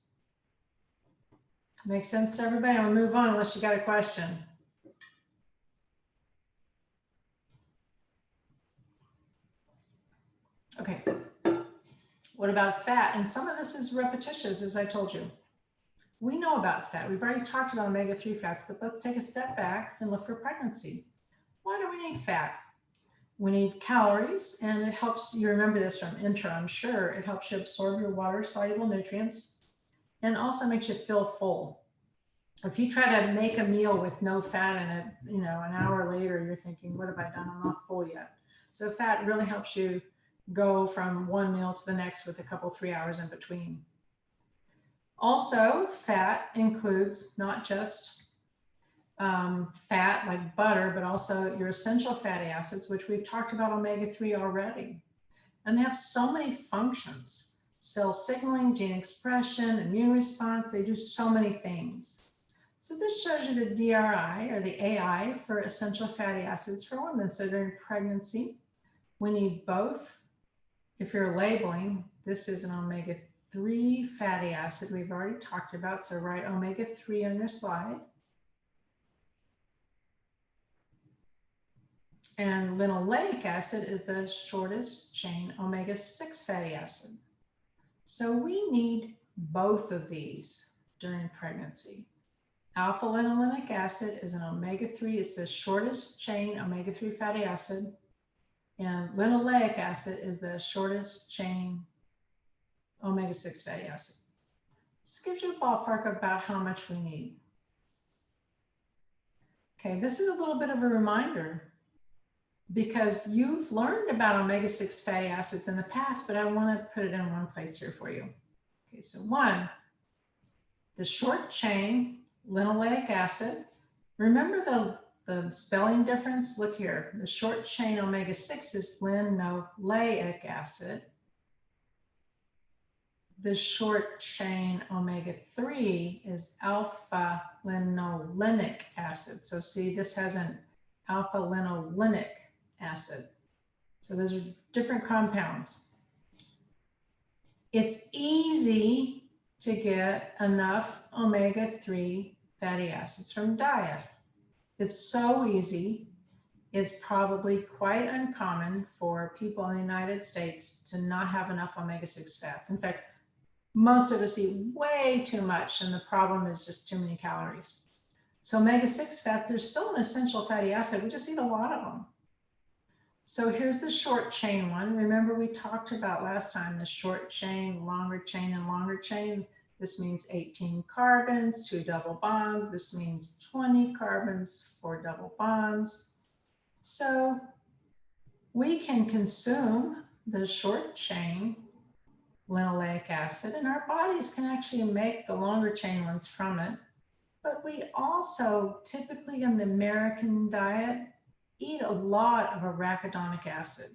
Make sense to everybody? I'll move on unless you got a question. Okay. What about fat? And some of this is repetitious, as I told you. We know about fat. We've already talked about omega-3 fats, but let's take a step back and look for pregnancy. Why do we need fat? We need calories, and it helps, you remember this from intro, I'm sure, it helps you absorb your water-soluble nutrients and also makes you feel full. If you try to make a meal with no fat in it, you know, an hour later, you're thinking, what have I done? I'm not full yet. So fat really helps you go from one meal to the next with a couple, 3 hours in between. Also, fat includes not just fat like butter, but also your essential fatty acids, which we've talked about omega-3 already. And they have so many functions: cell signaling, gene expression, immune response. They do so many things. So this shows you the DRI, or the AI, for essential fatty acids for women. So during pregnancy, we need both. If you're labeling, this is an omega-3 fatty acid we've already talked about. So write omega-3 on your slide. And linoleic acid is the shortest chain omega-6 fatty acid. So we need both of these during pregnancy. Alpha linolenic acid is an omega-3. It's the shortest chain omega-3 fatty acid. And linoleic acid is the shortest chain omega-6 fatty acid. This gives you a ballpark about how much we need. Okay, this is a little bit of a reminder because you've learned about omega-6 fatty acids in the past, but I want to put it in one place here for you. Okay, so one, the short chain linoleic acid. Remember the spelling difference? Look here. The short chain omega-6 is linoleic acid. The short chain omega-3 is alpha linolenic acid. So see, this has an alpha linolenic acid. So those are different compounds. It's easy to get enough omega-3 fatty acids from diet. It's so easy. It's probably quite uncommon for people in the United States to not have enough omega-6 fats. In fact, Most of us eat way too much, and the problem is just too many calories. So omega-6 fats, they're still an essential fatty acid. We just eat a lot of them. So here's the short chain one. Remember we talked about last time the short chain, longer chain, and longer chain. This means 18 carbons, 2 double bonds. This means 20 carbons, 4 double bonds. So we can consume the short chain linoleic acid, and our bodies can actually make the longer chain ones from it. But we also, typically in the American diet, eat a lot of arachidonic acid.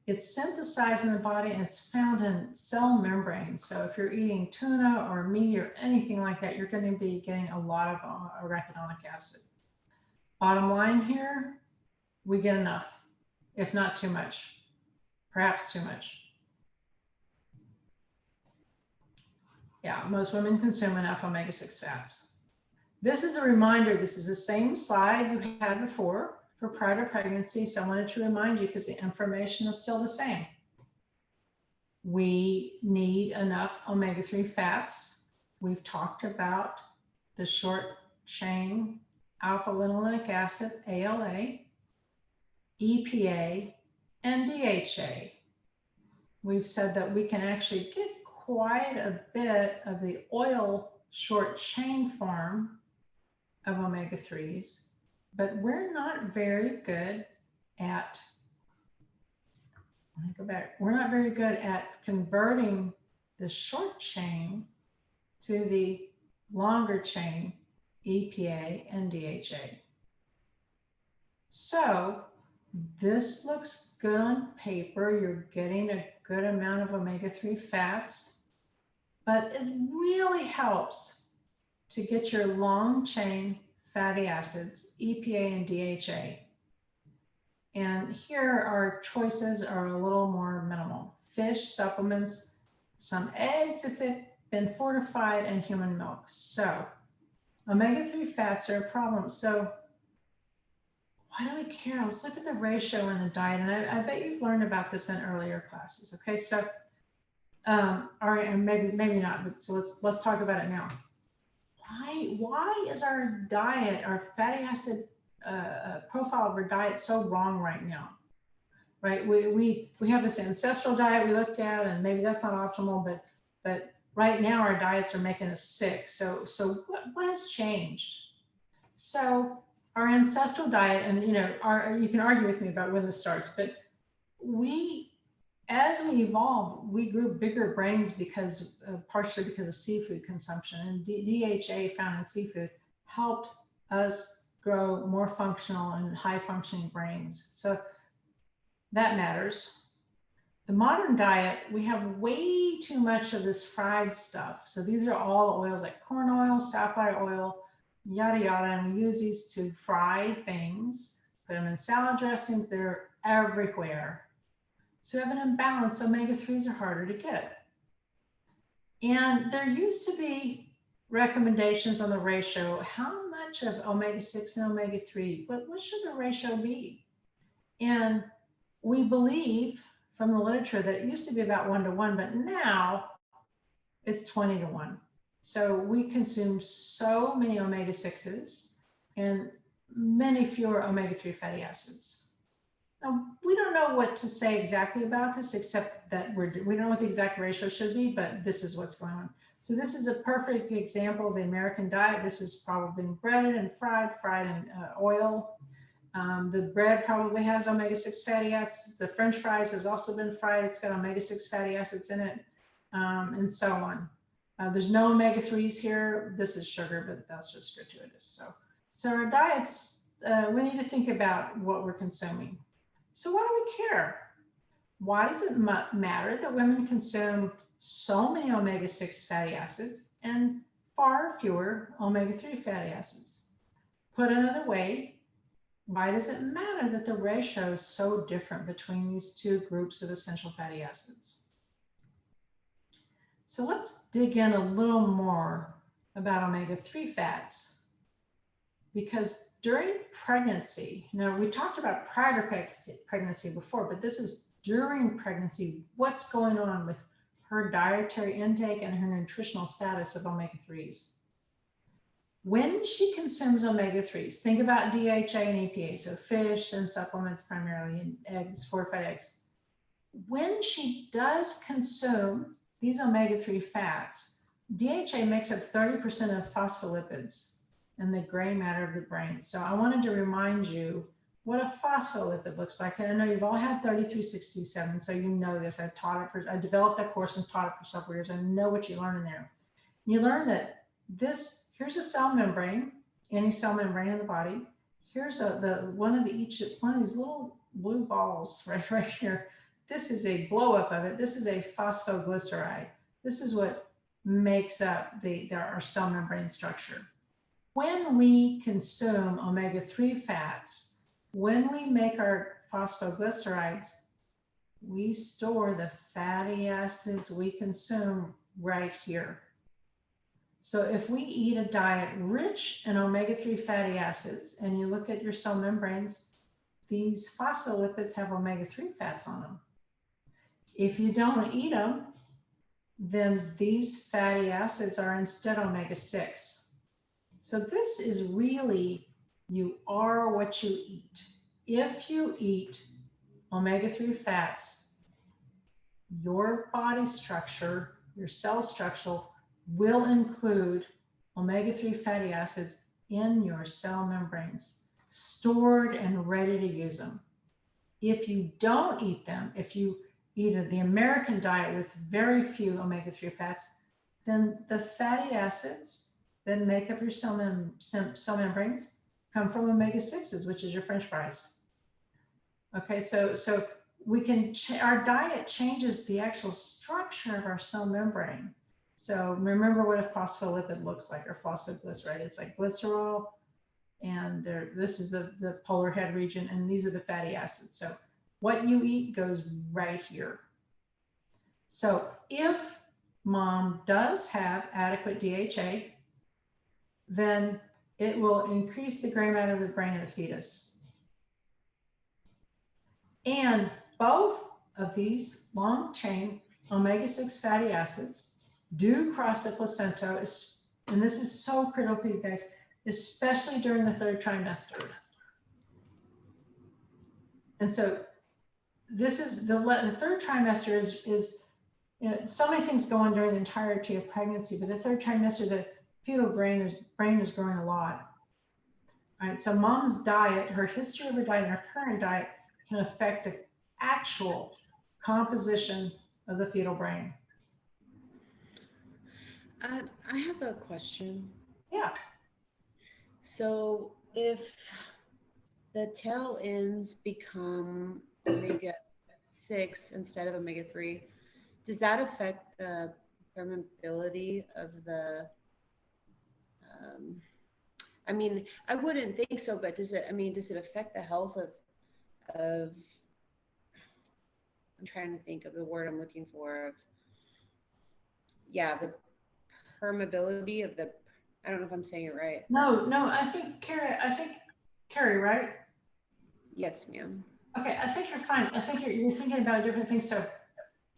It's synthesized in the body and it's found in cell membranes. So if you're eating tuna or meat or anything like that, you're going to be getting a lot of arachidonic acid. Bottom line here, we get enough, if not too much, perhaps too much. Yeah, most women consume enough omega-6 fats. This is a reminder, this is the same slide you had before for prior to pregnancy, so I wanted to remind you because the information is still the same. We need enough omega-3 fats. We've talked about the short chain alpha linolenic acid, ALA, EPA, and DHA. We've said that we can actually get quite a bit of the oil short chain form of omega-3s, but we're not very good at, let me go back, we're not very good at converting the short chain to the longer chain EPA and DHA. So this looks good on paper. You're getting a good amount of omega-3 fats, but it really helps to get your long chain fatty acids, EPA and DHA. And here our choices are a little more minimal. Fish, supplements, some eggs if they've been fortified, and human milk. So omega-3 fats are a problem. So why do we care? Let's look at the ratio in the diet. And I bet you've learned about this in earlier classes. Okay, so, all right, and maybe not, but so let's talk about it now. Why is our diet, our fatty acid profile of our diet so wrong right now? Right, we have this ancestral diet we looked at, and maybe that's not optimal, but right now our diets are making us sick. So what has changed? So our ancestral diet, and you can argue with me about when this starts, but as we evolved, we grew bigger brains partially because of seafood consumption, and DHA found in seafood helped us grow more functional and high functioning brains. So that matters. The modern diet, we have way too much of this fried stuff. So these are all oils like corn oil, safflower oil, yada yada, and we use these to fry things, put them in salad dressings, they're everywhere. So we have an imbalance. Omega-3s are harder to get. And there used to be recommendations on the ratio. How much of omega-6 and omega-3, what should the ratio be? And we believe from the literature that it used to be about 1-to-1, but now it's 20-to-1. So we consume so many omega-6s and many fewer omega-3 fatty acids. Now, we don't know what to say exactly about this, except that we don't know what the exact ratio should be, but this is what's going on. So this is a perfect example of the American diet. This is probably breaded and fried in oil. The bread probably has omega-6 fatty acids. The French fries has also been fried. It's got omega-6 fatty acids in it, and so on. There's no omega-3s here. This is sugar, but that's just gratuitous. So our diets, we need to think about what we're consuming. So why do we care? Why does it matter that women consume so many omega-6 fatty acids and far fewer omega-3 fatty acids? Put another way, why does it matter that the ratio is so different between these two groups of essential fatty acids? So let's dig in a little more about omega-3 fats. Because during pregnancy, we talked about prior to pregnancy before, but this is during pregnancy, what's going on with her dietary intake and her nutritional status of omega-3s. When she consumes omega-3s, think about DHA and EPA, so fish and supplements primarily, and eggs, fortified eggs. When she does consume these omega-3 fats, DHA makes up 30% of phospholipids and the gray matter of the brain. So I wanted to remind you what a phospholipid looks like. And I know you've all had 3367, so you know this. I developed that course and taught it for several years. I know what you learn in there. You learn that here's a cell membrane, any cell membrane in the body. Here's one of these little blue balls right here. This is a blow up of it. This is a phosphoglyceride. This is what makes up our cell membrane structure. When we consume omega-3 fats, when we make our phosphoglycerides, we store the fatty acids we consume right here. So if we eat a diet rich in omega-3 fatty acids, and you look at your cell membranes, these phospholipids have omega-3 fats on them. If you don't eat them, then these fatty acids are instead omega-6. So this is really, you are what you eat. If you eat omega-3 fats, your body structure, your cell structure will include omega-3 fatty acids in your cell membranes, stored and ready to use them. If you don't eat them, if you eat the American diet with very few omega-3 fats, then the fatty acids that make up your cell membranes come from omega-6s, which is your French fries. Okay, so we can, our diet changes the actual structure of our cell membrane. So remember what a phospholipid looks like, or phosphoglyceride. It's like glycerol, and this is the polar head region, and these are the fatty acids. So what you eat goes right here. So if mom does have adequate DHA, then it will increase the gray matter of the brain of the fetus. And both of these long chain omega-6 fatty acids do cross the placenta, and this is so critical, you guys, especially during the third trimester. And so this is the third trimester is you know, so many things go on during the entirety of pregnancy, but the third trimester, the fetal brain is growing a lot. All right, so mom's diet, her history of her diet, and her current diet can affect the actual composition of the fetal brain. I have a question. Yeah. So if the tail ends become omega-6 instead of omega-3, does that affect the permeability of the, I mean, I wouldn't think so, but does it affect the health of, I'm trying to think of the word I'm looking for, the permeability of the, I don't know if I'm saying it right. No, I think Carrie, right? Yes, ma'am. Okay, I think you're fine. I think you're thinking about a different thing. So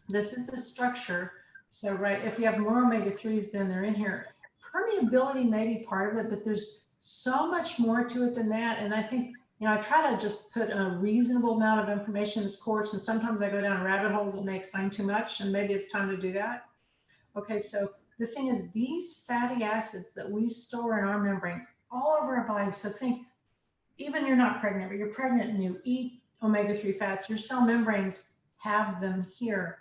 this is the structure. So right, if we have more omega-3s than they're in here, permeability may be part of it, but there's so much more to it than that. And I think, you know, I try to just put a reasonable amount of information in this course, and sometimes I go down rabbit holes that may explain too much, and maybe it's time to do that. Okay, so the thing is, these fatty acids that we store in our membranes all over our body, so think, even you're not pregnant, but you're pregnant and you eat omega-3 fats, your cell membranes have them here.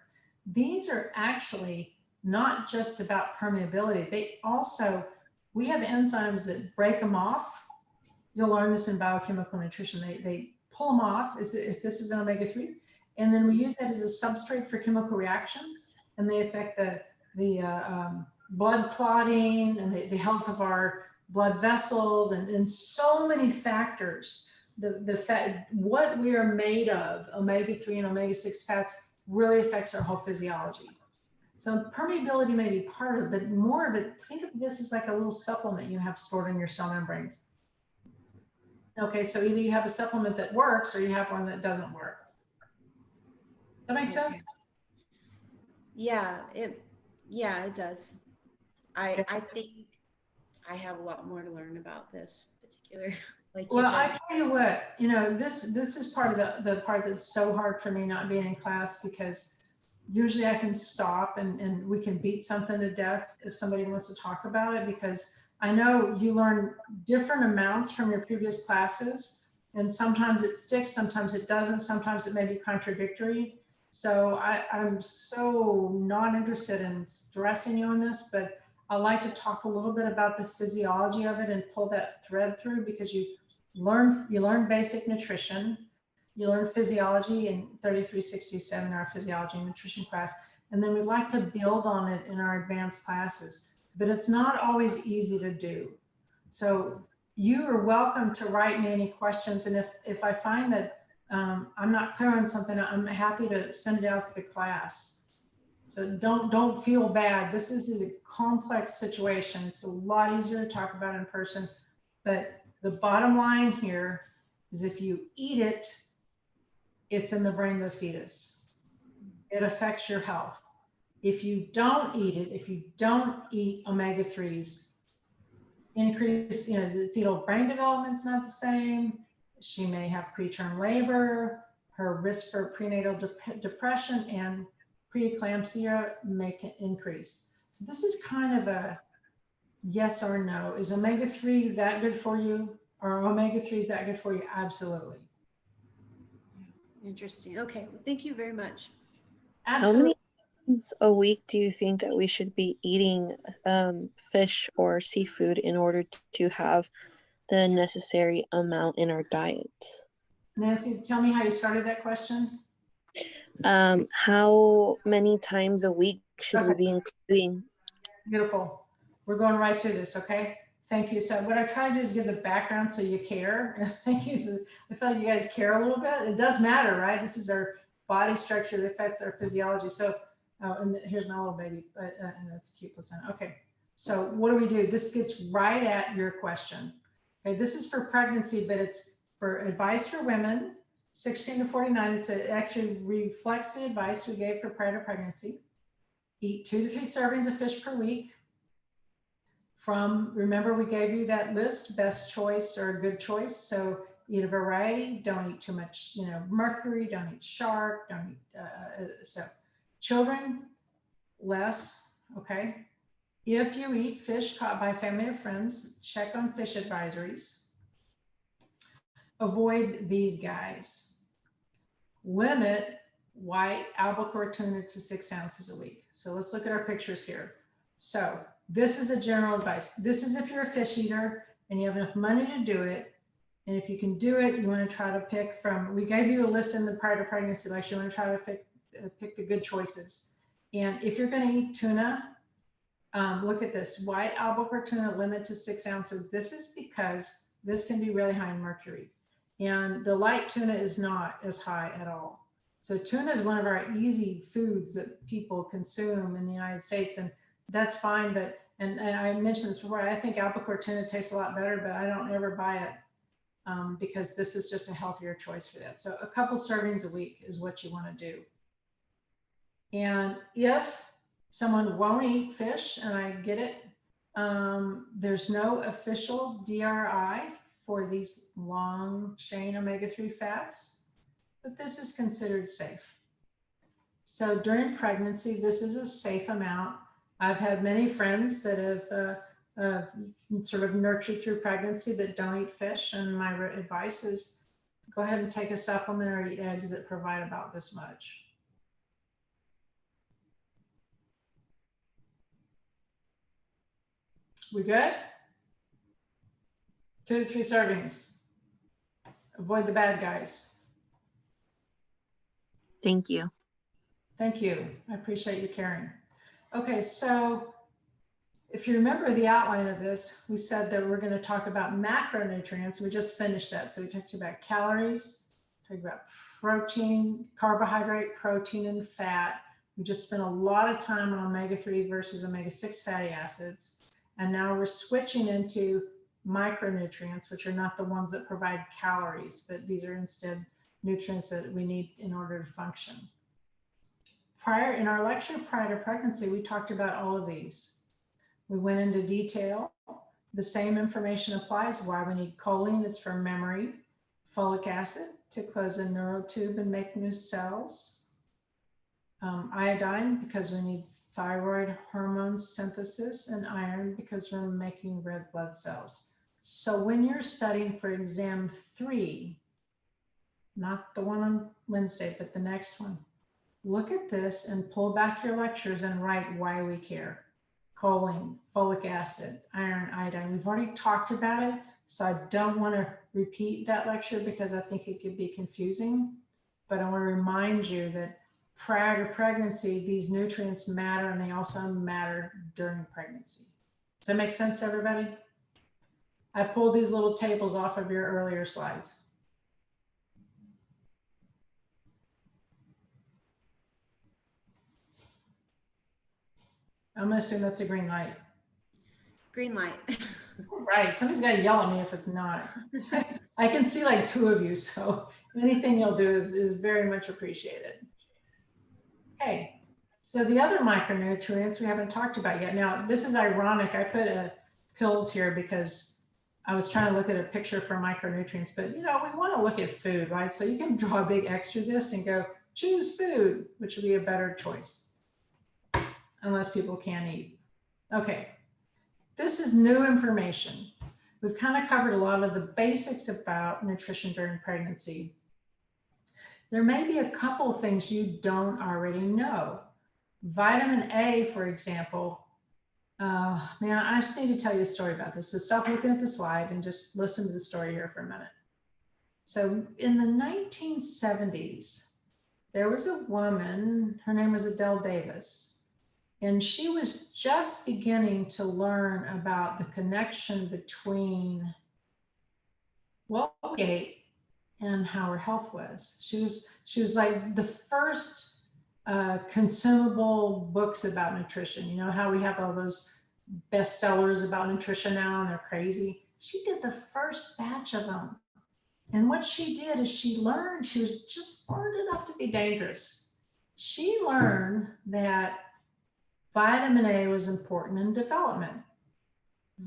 These are actually not just about permeability. They also, we have enzymes that break them off. You'll learn this in biochemical nutrition. They pull them off if this is an omega-3, and then we use that as a substrate for chemical reactions, and they affect the blood clotting and the health of our blood vessels, and so many factors. The fat, what we are made of, omega-3 and omega-6 fats, really affects our whole physiology. So permeability may be part of it, but more of it, think of this as like a little supplement you have stored in your cell membranes. Okay, so either you have a supplement that works or you have one that doesn't work. That makes sense? Yeah, it does. I think I have a lot more to learn about this particular, like you Well, said. I tell you what, this is part of the part that's so hard for me not being in class, because usually I can stop and we can beat something to death if somebody wants to talk about it, because I know you learn different amounts from your previous classes, and sometimes it sticks, sometimes it doesn't, sometimes it may be contradictory. So I'm so not interested in stressing you on this, but I like to talk a little bit about the physiology of it and pull that thread through, because you learn basic nutrition, you learn physiology in 3367, our physiology and nutrition class, and then we like to build on it in our advanced classes, but it's not always easy to do. So you are welcome to write me any questions, and if I find that I'm not clear on something, I'm happy to send it out to the class. So don't feel bad. This is a complex situation. It's a lot easier to talk about in person, but the bottom line here is if you eat it, it's in the brain of the fetus. It affects your health. If you don't eat it, if you don't eat omega-3s, increase, the fetal brain development's not the same. She may have preterm labor, her risk for prenatal depression and preeclampsia may increase. So this is kind of a yes or no. Is omega-3 that good for you? Or omega-3s that good for you? Absolutely. Interesting. Okay, well, thank you very much. How Absolutely. many times a week do you think that we should be eating fish or seafood in order to have the necessary amount in our diet? Nancy, tell me how you started that question. How many times a week should we Okay. be including? Beautiful. We're going right to this, okay? Thank you. So what I try to do is give the background so you care. Thank you. I feel like you guys care a little bit. It does matter, right? This is our body structure that affects our physiology. So, and here's my little baby, and that's a cute placenta. Okay. So what do we do? This gets right at your question. Okay. This is for pregnancy, but it's for advice for women, 16 to 49. It actually reflects the advice we gave for prior to pregnancy. Eat 2 to 3 servings of fish per week. Remember we gave you that list, best choice or good choice. So eat a variety, don't eat too much, mercury, don't eat shark, don't eat, so children, less, okay? If you eat fish caught by family or friends, check on fish advisories. Avoid these guys. Limit white albacore tuna to 6 ounces a week. So let's look at our pictures here. So this is a general advice. This is if you're a fish eater and you have enough money to do it. And if you can do it, you want to try to pick from, we gave you a list in the prior to pregnancy lecture. You want to try to pick the good choices. And if you're going to eat tuna, look at this, white albacore tuna, limit to 6 ounces. This is because this can be really high in mercury. And the light tuna is not as high at all. So tuna is one of our easy foods that people consume in the United States, and that's fine. But, and I mentioned this before, I think albacore tuna tastes a lot better, but I don't ever buy it because this is just a healthier choice for that. So a couple servings a week is what you want to do. And if someone won't eat fish, and I get it, there's no official DRI for these long chain omega-3 fats, but this is considered safe. So during pregnancy, this is a safe amount. I've had many friends that have sort of nurtured through pregnancy that don't eat fish, and my advice is go ahead and take a supplement or eat eggs that provide about this much. We good? 2 to 3 servings. Avoid the bad guys. Thank you. Thank you. I appreciate you caring. Okay, so if you remember the outline of this, we said that we're going to talk about macronutrients. We just finished that. So we talked about calories, talked about protein, carbohydrate, protein, and fat. We just spent a lot of time on omega-3 versus omega-6 fatty acids. And now we're switching into micronutrients, which are not the ones that provide calories, but these are instead nutrients that we need in order to function. in our lecture prior to pregnancy, we talked about all of these. We went into detail. The same information applies. Why we need choline, it's for memory. Folic acid to close a neural tube and make new cells. Iodine because we need thyroid hormone synthesis, and iron because we're making red blood cells. So when you're studying for exam 3, not the one on Wednesday, but the next one, look at this and pull back your lectures and write why we care. Choline, folic acid, iron, iodine. We've already talked about it, so I don't want to repeat that lecture because I think it could be confusing. But I want to remind you that prior to pregnancy, these nutrients matter, and they also matter during pregnancy. Does that make sense to everybody? I pulled these little tables off of your earlier slides. I'm gonna assume that's a green light. Green light. Right, somebody's gotta yell at me if it's not. I can see like 2 of you, so anything you'll do is very much appreciated. Okay, so the other micronutrients we haven't talked about yet. Now, this is ironic. I put pills here because I was trying to look at a picture for micronutrients, but you know, we wanna look at food, right? So you can draw a big X through this and go, choose food, which would be a better choice. Unless people can't eat. Okay, this is new information. We've kind of covered a lot of the basics about nutrition during pregnancy. There may be a couple of things you don't already know. Vitamin A, for example, man, I just need to tell you a story about this. So stop looking at the slide and just listen to the story here for a minute. So in the 1970s, there was a woman, her name was Adele Davis. And she was just beginning to learn about the connection between what we ate and how her health was. She was like the first consumable books about nutrition. You know how we have all those bestsellers about nutrition now and they're crazy? She did the first batch of them. And what she did is she learned, she was just learned enough to be dangerous. She learned that vitamin A was important in development.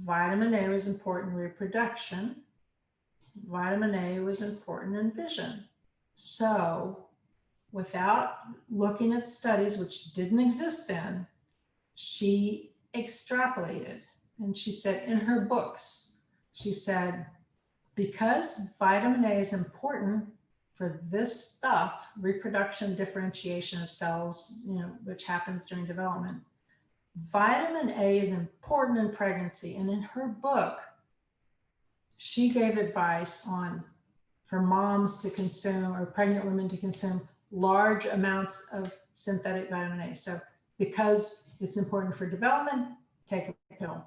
Vitamin A was important in reproduction. Vitamin A was important in vision. So without looking at studies, which didn't exist then, she extrapolated. And she said in her books, she said, because vitamin A is important for this stuff, reproduction, differentiation of cells, you know, which happens during development, vitamin A is important in pregnancy. And in her book, she gave advice on for moms to consume or pregnant women to consume large amounts of synthetic vitamin A. So because it's important for development, take a pill,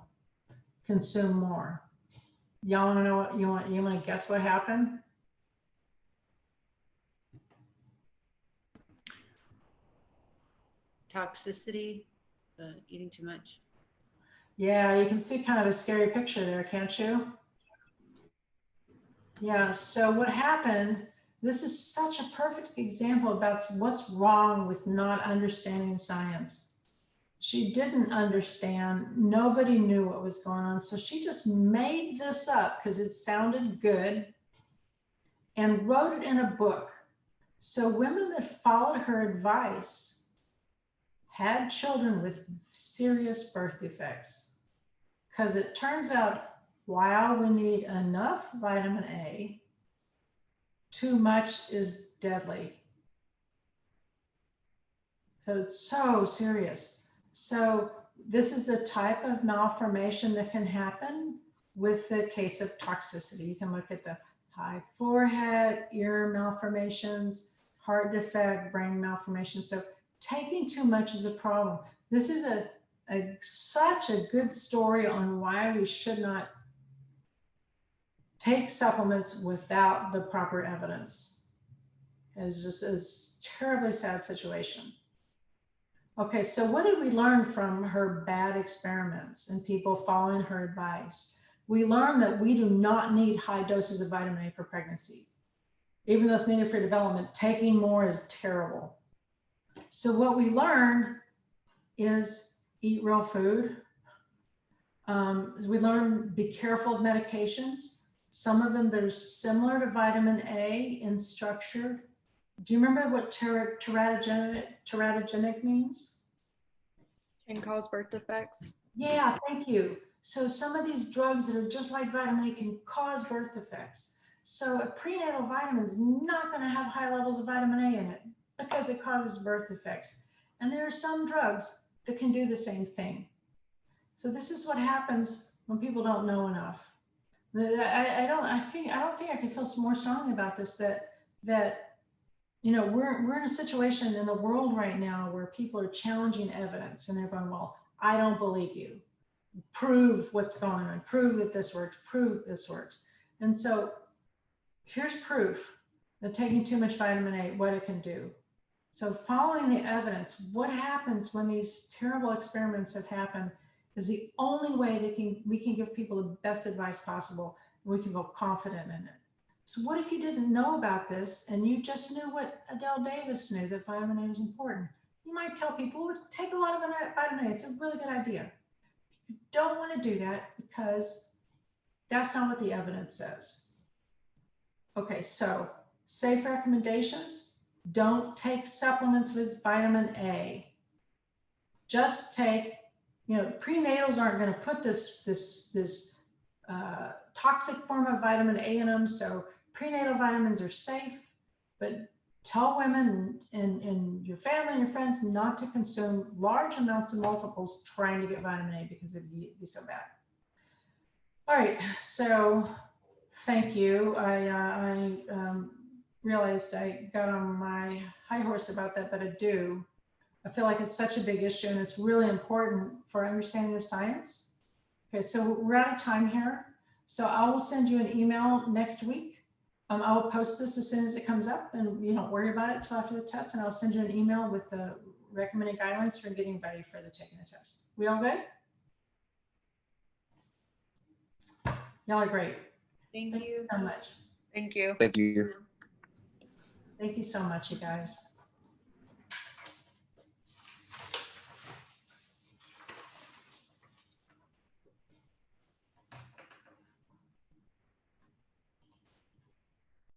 consume more. Y'all wanna know what you wanna guess what happened? Toxicity, eating too much. Yeah, you can see kind of a scary picture there, can't you? Yeah, so what happened, this is such a perfect example about what's wrong with not understanding science. She didn't understand, nobody knew what was going on, so she just made this up because it sounded good and wrote it in a book. So women that followed her advice had children with serious birth defects, because it turns out while we need enough vitamin A, too much is deadly. So it's so serious. So this is the type of malformation that can happen with the case of toxicity. You can look at the high forehead, ear malformations, heart defect, brain malformation. So taking too much is a problem. This is such a good story on why we should not take supplements without the proper evidence. It's just a terribly sad situation. Okay, so what did we learn from her bad experiments and people following her advice? We learned that we do not need high doses of vitamin A for pregnancy. Even though it's needed for development, taking more is terrible. So what we learned is eat real food. We learn be careful of medications. Some of them that are similar to vitamin A in structure. Do you remember what teratogenic means? Can cause birth defects. Yeah, thank you. So some of these drugs that are just like vitamin A can cause birth defects. So a prenatal vitamin is not going to have high levels of vitamin A in it because it causes birth defects. And there are some drugs that can do the same thing. So this is what happens when people don't know enough. I don't think I can feel more strongly about this, that you know, we're in a situation in the world right now where people are challenging evidence and they're going, well, I don't believe you. Prove what's going on. Prove that this works. Prove this works. And so here's proof that taking too much vitamin A, what it can do. So following the evidence, what happens when these terrible experiments have happened is the only way we can give people the best advice possible. And we can feel confident in it. So what if you didn't know about this and you just knew what Adele Davis knew, that vitamin A is important? You might tell people, well, take a lot of vitamin A. It's a really good idea. You don't want to do that because that's not what the evidence says. Okay, so safe recommendations. Don't take supplements with vitamin A. Just take, you know, prenatals aren't going to put this toxic form of vitamin A in them. So prenatal vitamins are safe, but tell women and your family and your friends not to consume large amounts of multiples trying to get vitamin A because it'd be so bad. All right, so thank you. I realized I got on my high horse about that, but I feel like it's such a big issue and it's really important for understanding of science. Okay, so we're out of time here. So I will send you an email next week. I will post this as soon as it comes up, and you don't worry about it until after the test, and I'll send you an email with the recommended guidelines for getting ready for the taking the test. We all good? Y'all are great. Thank Thank you. you so much. Thank you. Thank you. Thank you so much, you guys.